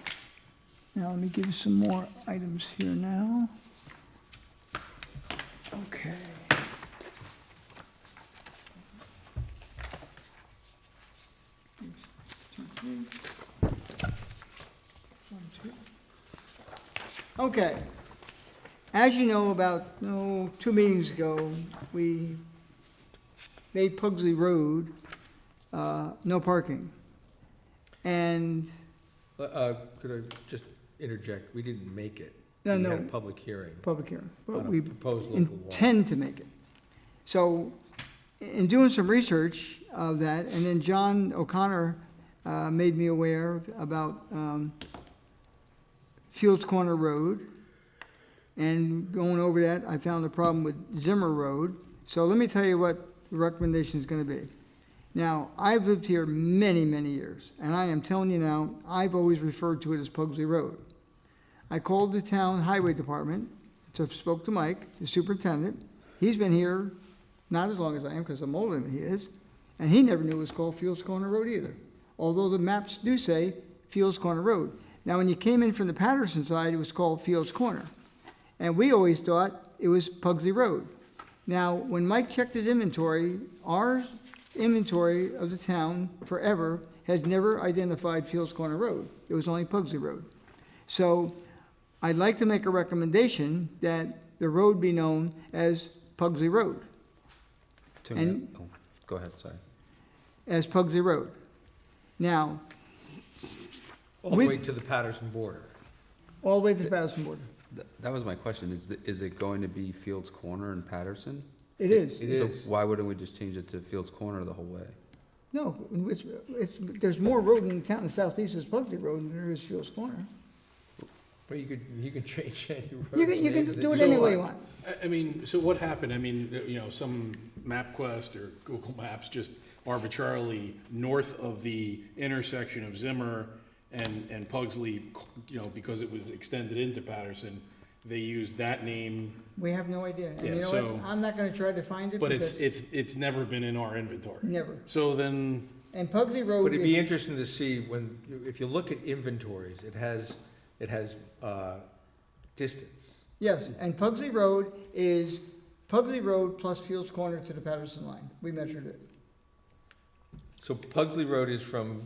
A: Now, let me give you some more items here now. Okay. Two, three. One, two. Okay. As you know, about, 2 meetings ago, we made Pugsley Road, no parking. And,
E: Could I just interject? We didn't make it.
A: No,
E: We
A: no.
E: had a public hearing
A: public hearing, but
E: on a
A: we
E: proposed local law.
A: intend to make it. So, in doing some research of that, and then John O'Connor made me aware about Fields Corner Road, and going over that, I found a problem with Zimmer Road. So let me tell you what the recommendation is gonna be. Now, I've lived here many, many years, and I am telling you now, I've always referred to it as Pugsley Road. I called the town highway department, spoke to Mike, the superintendent. He's been here not as long as I am, because I'm older than he is, and he never knew it was called Fields Corner Road either, although the maps do say Fields Corner Road. Now, when you came in from the Patterson side, it was called Fields Corner, and we always thought it was Pugsley Road. Now, when Mike checked his inventory, our inventory of the town forever has never identified Fields Corner Road. It was only Pugsley Road. So I'd like to make a recommendation that the road be known as Pugsley Road, And-
B: Oh, go ahead, sorry.
A: as Pugsley Road. Now,
E: All the
A: with-
E: way to the Patterson border.
A: all the way to the Patterson border.
B: That was my question, is it going to be Fields Corner and Patterson?
A: It is.
E: It
B: So
E: is.
B: why wouldn't we just change it to Fields Corner the whole way?
A: No, there's more road in the town in southeast is Pugsley Road than there is Fields Corner.
E: Well, you could change any road.
A: You can do it
F: So,
A: any way you want.
F: I mean, so what happened? I mean, some MapQuest or Google Maps just arbitrarily north of the intersection of Zimmer and Pugsley, because it was extended into Patterson, they used that name,
A: We have no idea. And
F: Yeah,
A: you know
F: so-
A: what? I'm not gonna try to find it
F: but
A: because,
F: it's never been in our inventory.
A: never.
F: So then,
A: And Pugsley Road
E: But it'd be
A: is,
E: interesting to see if you look at inventories, it has distance.
A: yes, and Pugsley Road is Pugsley Road plus Fields Corner to the Patterson line. We measured it.
E: So Pugsley Road is from,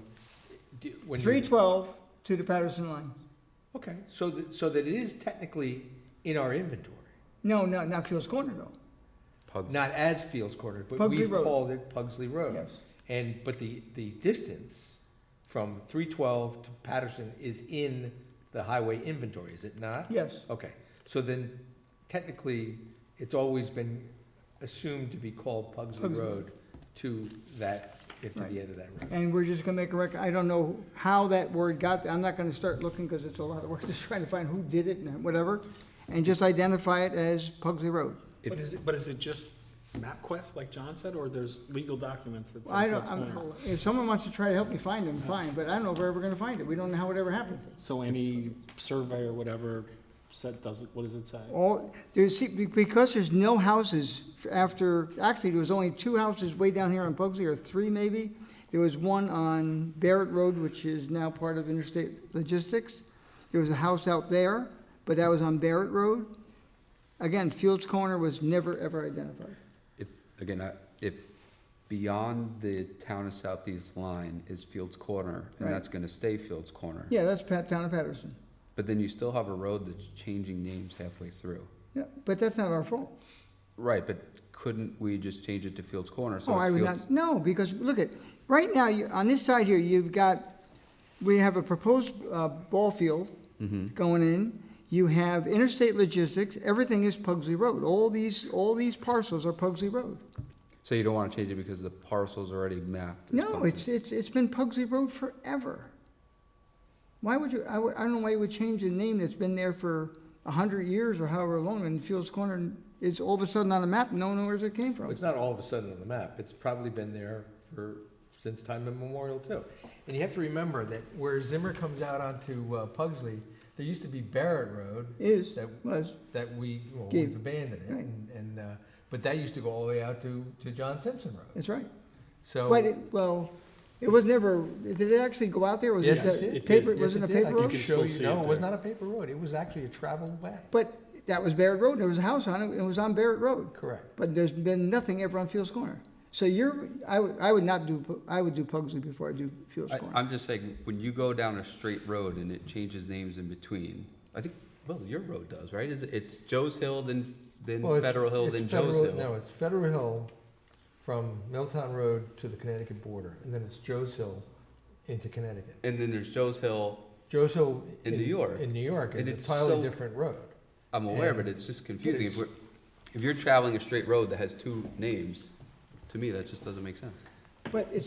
E: when you.
A: 312 to the Patterson line.
E: Okay, so that it is technically in our inventory.
A: No, not Fields Corner though.
B: Pugsley.
E: Not as Fields Corner, but
A: Pugsley
E: we've
A: Road.
E: called it Pugsley Road.
A: Yes.
E: But the distance from 312 to Patterson is in the highway inventory, is it not?
A: Yes.
E: Okay, so then technically, it's always been assumed to be called Pugsley
A: Pugsley.
E: Road to that, to
A: Right.
E: the end of that road.
A: And we're just gonna make a I don't know how that word got there. I'm not gonna start looking because it's a lot of work just trying to find who did it and whatever. And just identify it as Pugsley Road.
D: But is it just MapQuest, like John said, or there's legal documents that
A: I
D: say
A: don't,
D: what's going on?
A: if someone wants to try to help me find them, fine, but I don't know where we're gonna find it. We don't know how it ever happened.
D: So any survey or whatever what does it say?
A: All, because there's no houses after, actually, there was only 2 houses way down here on Pugsley, or 3 maybe. There was one on Barrett Road, which is now part of Interstate Logistics. There was a house out there, but that was on Barrett Road. Again, Fields Corner was never, ever identified.
B: If beyond the town of Southeast line is Fields Corner, and
A: Right.
B: that's gonna stay Fields Corner.
A: Yeah, that's town of Patterson.
B: But then you still have a road that's changing names halfway through.
A: Yeah, but that's not our fault.
B: Right, but couldn't we just change it to Fields Corner? So
A: Oh, I
B: it's
A: would
B: Fields.
A: not, no, because look at, right now, on this side here, we have a proposed ball field
B: Mhm.
A: going in. You have Interstate Logistics, everything is Pugsley Road. All these parcels are Pugsley Road.
B: So you don't wanna change it because the parcel's already mapped? as
A: No,
B: Pugsley?
A: it's been Pugsley Road forever. Why would you, I don't know why you would change a name that's been there for 100 years or however long, and Fields Corner is all of a sudden on a map, no one knows where it came from.
E: It's not all of a sudden on the map, it's probably been there since time immemorial too. And you have to remember that where Zimmer comes out onto Pugsley, there used to be Barrett Road
A: Is,
E: that
A: was,
E: that we've
A: Gave.
E: abandoned it,
A: Right.
E: and But that used to go all the way out to John Simpson Road.
A: That's right.
E: So.
A: But it was never, did it actually go out there? Was
E: Yes,
A: it
F: it
A: paper,
F: did.
A: was it a
E: Yes,
A: paper
E: I
A: road?
E: can
F: You
E: show
F: still
E: you.
F: see
E: No,
F: it
E: it was
F: there.
E: not a paper road. It was actually a traveled way.
A: But that was Barrett Road, there was a house on it, it was on Barrett Road.
E: Correct.
A: But there's been nothing ever on Fields Corner. So I would do Pugsley before I do Fields Corner.
B: I'm just saying, when you go down a straight road and it changes names in between, I think, well, your road does, right? It's Joe's Hill, then
E: Well, it's-
B: Federal Hill,
E: it's
B: then Joe's
E: Federal-
B: Hill.
E: No, it's Federal Hill from Milltown Road to the Connecticut border, and then it's Joe's Hill into Connecticut.
B: And then there's Joe's Hill,
E: Joe's Hill.
B: In New York.
E: In New York
B: And
E: is
B: it's
E: a entirely
B: so-
E: different road.
B: I'm aware,
E: And
B: but it's just confusing.
E: it's-
B: If you're traveling a straight road that has two names, to me, that just doesn't make sense.
A: But it's,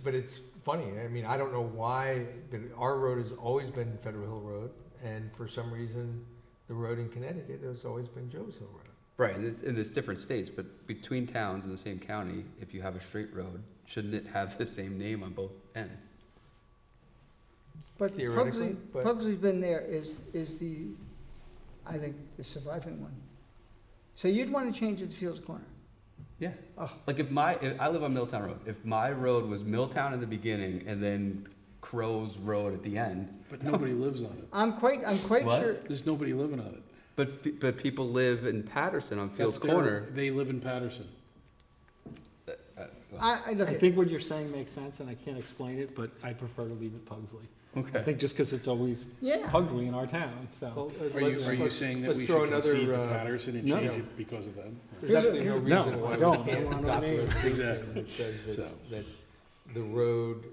E: But it's funny, I mean, I don't know why, but our road has always been Federal Hill Road, and for some reason, the road in Connecticut has always been Joe's Hill Road.
B: Right, and it's different states, but between towns in the same county, if you have a straight road, shouldn't it have the same name on both ends?
A: but
E: theoretically, but-
A: Pugsley's been there is the, I think, the surviving one. So you'd want to change it to Fields Corner?
B: Yeah.
A: Oh.
B: Like if I live on Milltown Road, if my road was Milltown in the beginning and then Crow's Road at the end,
F: But nobody lives on it.
A: I'm quite
B: What?
A: sure,
F: There's nobody living on it.
B: but people live in Patterson on Fields
F: That's their-
B: Corner.
F: They live in Patterson.
A: look
D: I
A: at,
D: think what you're saying makes sense, and I can't explain it, but I prefer to leave it Pugsley. I
B: Okay.
D: think just because it's always
A: yeah.
D: Pugsley in our town, so.
E: Well,
F: Are you saying that
E: let's
F: we
E: throw
F: should
E: another,
F: concede to Patterson and
D: no.
F: change it because of that?
E: There's absolutely no
A: No,
E: reason why
D: I
E: we
D: don't.
E: can't
D: I want to
E: adopt
D: know.
E: a resolution
F: Exactly.
E: that says
F: So.
E: that the road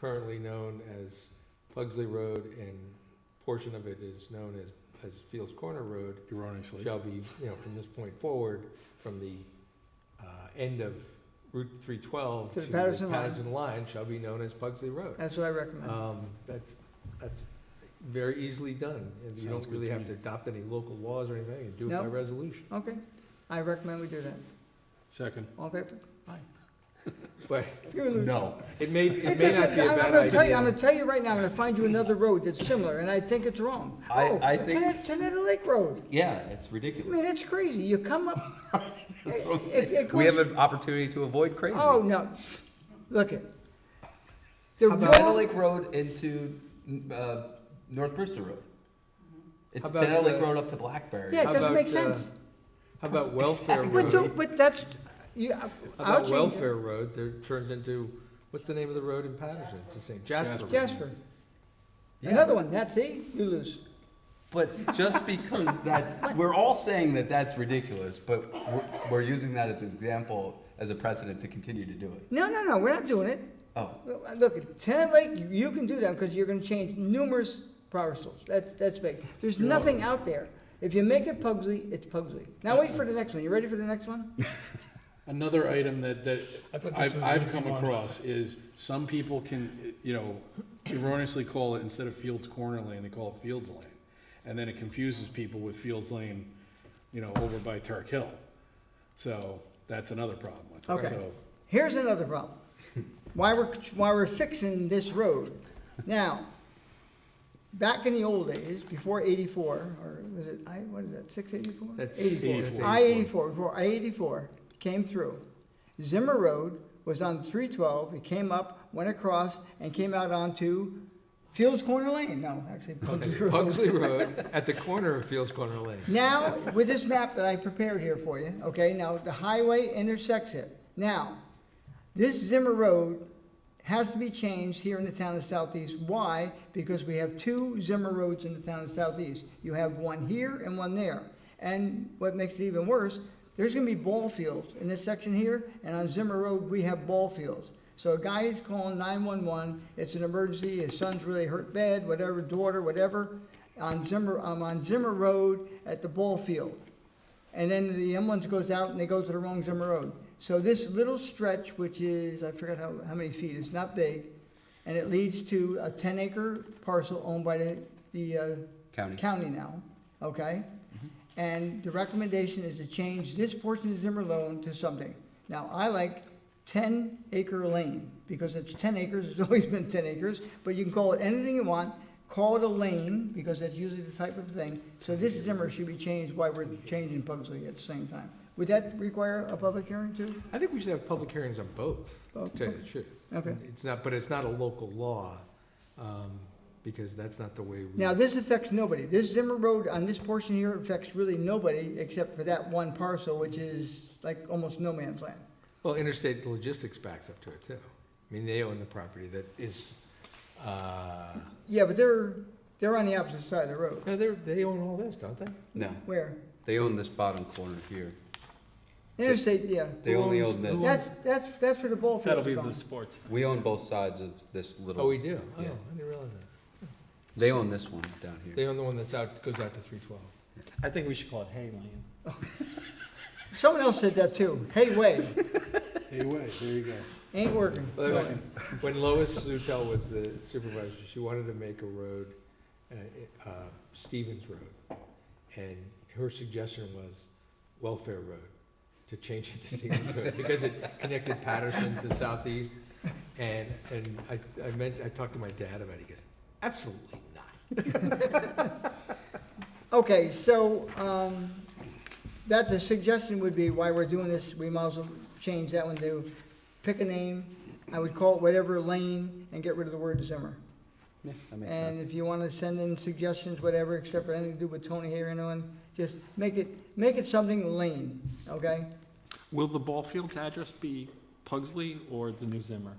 E: currently known as Pugsley Road and portion of it is known as Fields Corner Road
F: Erroneously.
E: shall be, from this point forward, from the end of Route 312
A: To
E: to
A: the
E: the
A: Patterson line.
E: Patterson line shall be known as Pugsley Road.
A: That's what I recommend.
E: That's very easily done. And you
F: Sounds
E: don't
F: good
E: really
F: to
E: have
F: me.
E: to adopt any local laws or anything, you do it
A: No.
E: by resolution.
A: Okay, I recommend we do that.
F: Second.
A: All in favor? Aye.
E: But
A: You lose.
B: No.
E: it may
A: It
E: not
A: doesn't-
E: be a
A: I'm
E: bad
A: gonna tell you, I'm
E: idea.
A: gonna tell you right now, I'm gonna find you another road that's similar, and I think it's wrong.
B: I think-
A: Tenetta Lake Road.
B: Yeah, it's
A: I
B: ridiculous.
A: mean, it's crazy. You come up.
B: That's what I'm
A: it-
B: saying.
A: it
B: We
A: goes-
B: have an opportunity to avoid crazy.
A: Oh, no. Look it. The
E: How about-
B: Tenna
A: road,
B: Lake Road into North Bristol Road. It's
E: How about,
B: Tenna Lake
E: uh,
B: Road up to Blackberry.
A: yeah, it
E: How
A: doesn't make
E: about,
A: sense.
E: How about Welfare
A: But,
E: Road?
A: but that's, you,
E: How
A: I'll
E: about
A: change
E: Welfare Road, there turns into, what's the name of the road in Patterson? It's the same, Jasper.
A: it. Jasper.
B: Yeah.
A: Another one, that's it, you lose.
B: But just because we're all saying that that's ridiculous, but we're using that as an example, as a precedent to continue to do it.
A: No, we're not doing it.
B: Oh,
A: Look, Tenant Lake, you can do that because you're gonna change numerous parcels. That's big. There's nothing out there. If you make it Pugsley, it's Pugsley. Now wait for the next one. You ready for the next one?
F: Another item that
D: I thought this was an
F: I've
D: easy
F: come
D: one.
F: across is some people can, erroneously call it, instead of Fields Corner Lane, they call it Fields Lane. And then it confuses people with Fields Lane, over by Turk Hill. So that's another problem with it.
A: Okay.
F: So
A: Here's another problem. Why we're fixing this road. Now, back in the old days, before 84, or was it, what is that, 684?
E: That's
A: 84.
E: that's
A: I-84, before I-84 came through. Zimmer Road was on 312, it came up, went across, and came out onto Fields Corner Lane. No, actually, Pugsley Road.
E: Pugsley Road at the corner of Fields Corner Lane.
A: Now, with this map that I prepared here for you, okay, now the highway intersects it. Now, this Zimmer Road has to be changed here in the town of Southeast. Why? Because we have two Zimmer Roads in the town of Southeast. You have one here and one there. And what makes it even worse, there's gonna be ball fields in this section here, and on Zimmer Road, we have ball fields. So a guy is calling 911, it's an emergency, his son's really hurt bad, whatever, daughter, whatever, I'm on Zimmer Road at the ball field. And then the ambulance goes out and they go to the wrong Zimmer Road. So this little stretch, which is, I forgot how many feet, it's not big, and it leads to a 10-acre parcel owned by the
B: county.
A: now, okay? And the recommendation is to change this portion of Zimmer Road to something. Now, I like 10-acre lane, because it's 10 acres, it's always been 10 acres, but you can call it anything you want, call it a lane, because that's usually the type of thing. So this Zimmer should be changed while we're changing Pugsley at the same time. Would that require a public hearing too?
E: I think we should have public hearings on both,
A: Oh,
E: to tell you the truth.
A: Okay.
E: It's not, but it's not a local law, because that's not the way we.
A: Now, this affects nobody. This Zimmer Road on this portion here affects really nobody except for that one parcel, which is like almost no man's land.
E: Well, Interstate Logistics backs up to it too. I mean, they own the property that is,
A: Yeah, but they're on the opposite side of the road.
E: no, they own all this, don't they?
B: No,
A: Where?
B: they own this bottom corner here.
A: Interstate, yeah.
B: They only own
E: who
B: the,
A: That's where the ball
D: That'll
A: fields
D: be
A: are
D: the
A: going.
D: sports.
B: we own both sides of this little.
E: Oh, we do? Oh, I
B: Yeah.
E: didn't realize that.
B: They own this one down here.
E: They own the one that's out, goes out to 312.
D: I think we should call it Hay Lane.
A: Someone else said that too. Hey, wait,
F: Hey, wait, there you go.
A: ain't working.
E: Well, that was-
A: So-
E: When Lois Zutel was the supervisor, she wanted to make a road, Stevens Road. And her suggestion was Welfare Road, to change it to Stevens Road, because it connected Patterson to Southeast. And I talked to my dad about it, he goes, absolutely not.
A: Okay, so, that the suggestion would be, why we're doing this, we might as well change that one to pick a name. I would call it whatever lane and get rid of the word Zimmer.
B: Yeah, that makes
A: And
B: sense.
A: if you want to send in suggestions, whatever, except for anything to do with Tony here and on, just make it something lane, okay?
D: Will the ball field's address be Pugsley or the new Zimmer?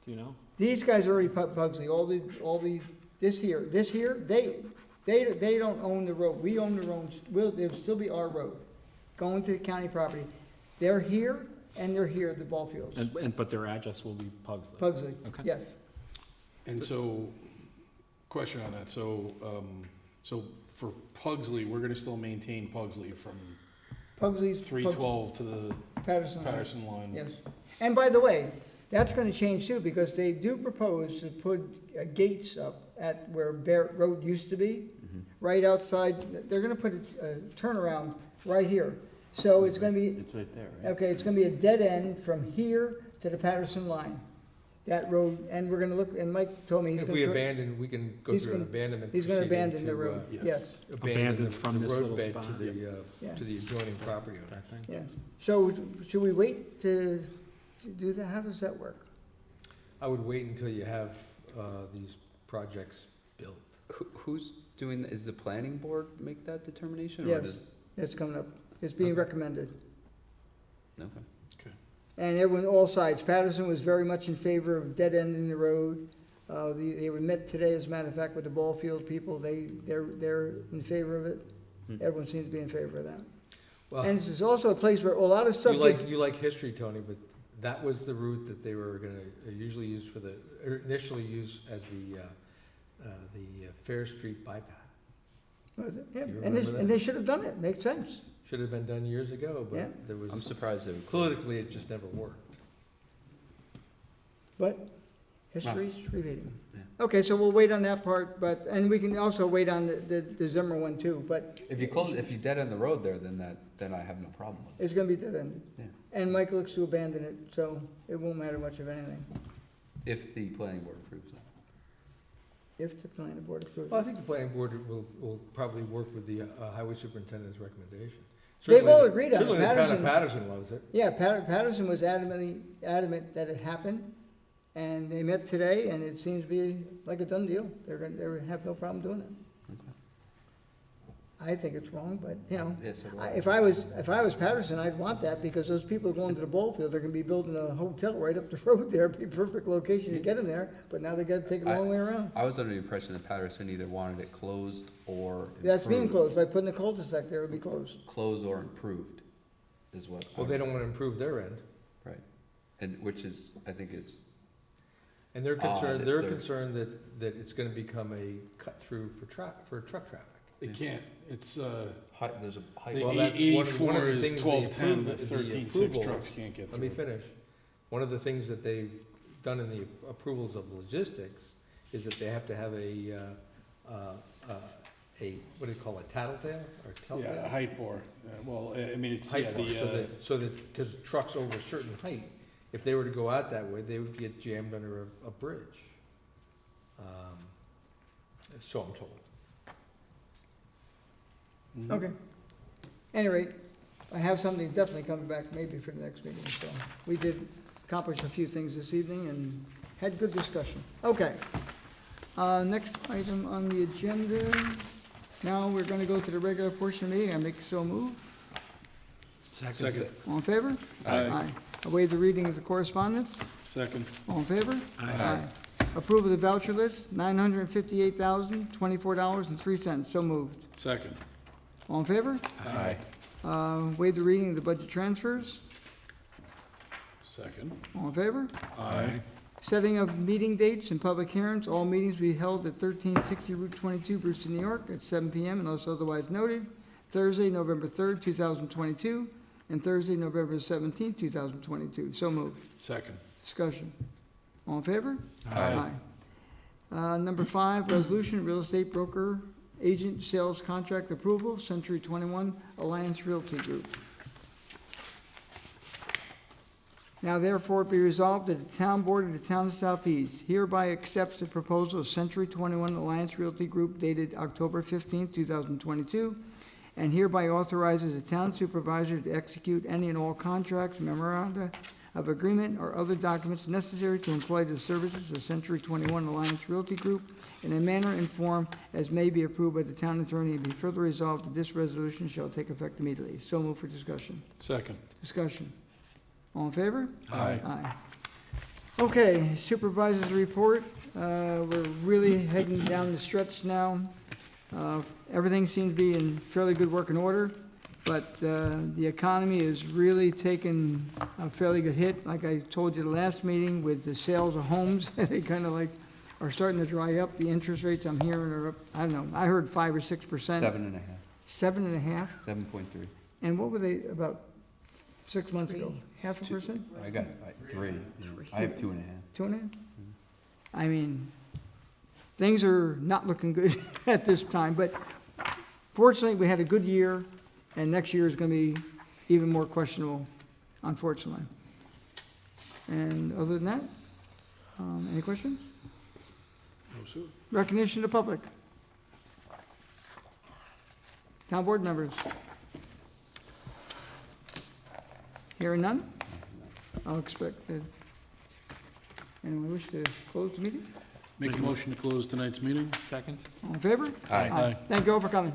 D: Do you know?
A: These guys are already Pugsley, this here, they don't own the road, we own the road, it'll still be our road, going to the county property. They're here, and they're here at the ball fields,
D: But their address will be Pugsley?
A: Pugsley,
D: Okay.
A: yes.
F: And so, question on that, so for Pugsley, we're gonna still maintain Pugsley from
A: Pugsley's.
F: 312 to the
A: Patterson.
F: Patterson line?
A: Yes. And by the way, that's gonna change too, because they do propose to put gates up at where Barrett Road used to be,
B: Mhm.
A: right outside, they're gonna put a turnaround right here. So it's gonna be,
B: It's right there, right?
A: okay, it's gonna be a dead end from here to the Patterson line, that road, and we're gonna look, and Mike told me he's
E: If
A: gonna.
E: we
A: try-
E: abandon, we can go
A: he's
E: through an
A: gonna-
E: abandonment.
A: He's gonna
E: proceeding
A: abandon the
E: to,
A: road,
F: yeah.
A: yes,
D: Abandoned from this little
E: roadbed
D: spot.
E: To
A: Yeah.
E: the adjoining property owner.
D: That thing?
A: yeah. So should we wait to do that? How does that work?
E: I would wait until you have these projects built.
B: Who's doing, is the planning board make that determination? Or
A: Yes.
B: does?
A: It's coming up, it's being
E: Okay.
A: recommended.
B: Okay.
A: And everyone, all sides, Patterson was very much in favor of dead ending the road. They were met today, as a matter of fact, with the ball field people, they're in favor of it.
B: Hmm.
A: Everyone seems to be in favor of that.
E: Well,
A: And this is also a place where a lot of stuff.
E: you like history, Tony, but that was the route that they were gonna usually use for the, or initially use as the Fair Street bypass.
A: Was it? Yeah,
E: Do you
A: and they,
E: remember
A: and
E: that?
A: they should have done it, makes sense.
E: Should have been done years ago,
A: Yeah.
E: but there was,
B: I'm surprised they would.
E: politically, it just never worked.
A: But history's repeating.
B: Yeah.
A: Okay, so we'll wait on that part, and we can also wait on the Zimmer one too, but
B: If you dead end the road there, then I have no problem with it.
A: it's gonna be dead end.
B: Yeah.
A: And Mike looks to abandon it, so it won't matter much of anything,
B: If the planning board approves it.
A: if the planning board approves
E: Well, I
A: it.
E: think the planning board will probably work with the highway superintendent's recommendation.
A: They've all
E: Certainly-
A: agreed on it.
E: Certainly the town of
A: Patterson-
E: Patterson loves it.
A: Yeah, Patterson was adamant that it happened, and they met today, and it seems to be like a done deal. They have no problem doing it.
B: Okay.
A: I think it's wrong, but, you know,
B: Yes, so do
A: if I was Patterson, I'd want that, because those people going to the ball field, they're gonna be building a hotel right up the road there, it'd be a perfect location to get them there, but now they gotta take a long way around.
B: I was under the impression that Patterson either wanted it closed or
A: That's being
B: improved.
A: closed, by putting a cul-de-sac there, it'll be closed.
B: Closed or improved, is what.
E: Well, they don't want to improve their end.
B: Right, and which is, I think is,
E: And they're
B: Odd
E: concerned,
B: if
E: they're
B: they're-
E: concerned that it's gonna become a cut-through for truck traffic.
F: It can't, it's,
B: there's a height.
F: the
E: Well, that's one of the
F: 84 is
E: things they
F: 1210,
E: approve-
F: but
E: the
F: 13.6
E: approval-
F: trucks can't get
E: Let me
F: through.
E: finish. One of the things that they've done in the approvals of logistics is that they have to have what do you call it, tattletale or telltale?
F: Yeah, a height bar. Well, I mean, it's, yeah,
E: Height bar, so that, because trucks over a certain height, if they were to go out that way, they would get jammed under a bridge. So I'm told.
F: Mhm.
A: Okay. Any rate, I have something definitely coming back maybe for the next meeting, so we did accomplish a few things this evening and had good discussion. Okay. Next item on the agenda, now we're gonna go to the regular portion of the meeting. I make so move.
F: Second.
A: All in favor?
F: Aye.
A: I waive the reading of the correspondence.
F: Second.
A: All in favor?
D: Aye.
A: Approve of the voucher list, $958,024.03. So moved.
F: Second.
A: All in favor?
F: Aye.
A: Waive the reading of the budget transfers.
F: Second.
A: All in favor?
F: Aye.
A: Setting of meeting dates and public hearings. All meetings will be held at 1360 Route 22, Brewster, New York, at 7 PM unless otherwise noted. Thursday, November 3rd, 2022, and Thursday, November 17th, 2022. So moved.
F: Second.
A: Discussion. All in favor?
F: Aye.
A: Number 5, resolution, real estate broker agent sales contract approval, Century 21 Alliance Realty Group. Now therefore be resolved that the town board of the town of Southeast hereby accepts the proposal of Century 21 Alliance Realty Group dated October 15, 2022, and hereby authorizes the town supervisor to execute any and all contracts, memoranda of agreement, or other documents necessary to employ the services of Century 21 Alliance Realty Group in a manner and form as may be approved by the town attorney, and be further resolved that this resolution shall take effect immediately. So move for discussion.
F: Second.
A: Discussion. All in favor?
F: Aye.
A: Aye. Okay, supervisor's report. We're really heading down the stretch now. Everything seems to be in fairly good working order, but the economy is really taking a fairly good hit. Like I told you the last meeting with the sales of homes, they kind of like are starting to dry up. The interest rates I'm hearing are up, I don't know, I heard 5 or 6%.
B: 7.5,
A: 7.5?
B: 7.3.
A: And what were they about 6 months ago? 0.5%?
B: I got 3. I have 2.5.
A: 2.5? I mean, things are not looking good at this time, but fortunately, we had a good year, and next year is going to be even more questionable, unfortunately. And other than that, any questions?
F: No, sir.
A: Recognition of the public. Town board members. Hearing none? I'll expect that. Anyone wish to close the meeting?
F: Make a motion to close tonight's meeting?
D: Second?
A: All in favor?
B: Aye.
A: Thank you all for coming.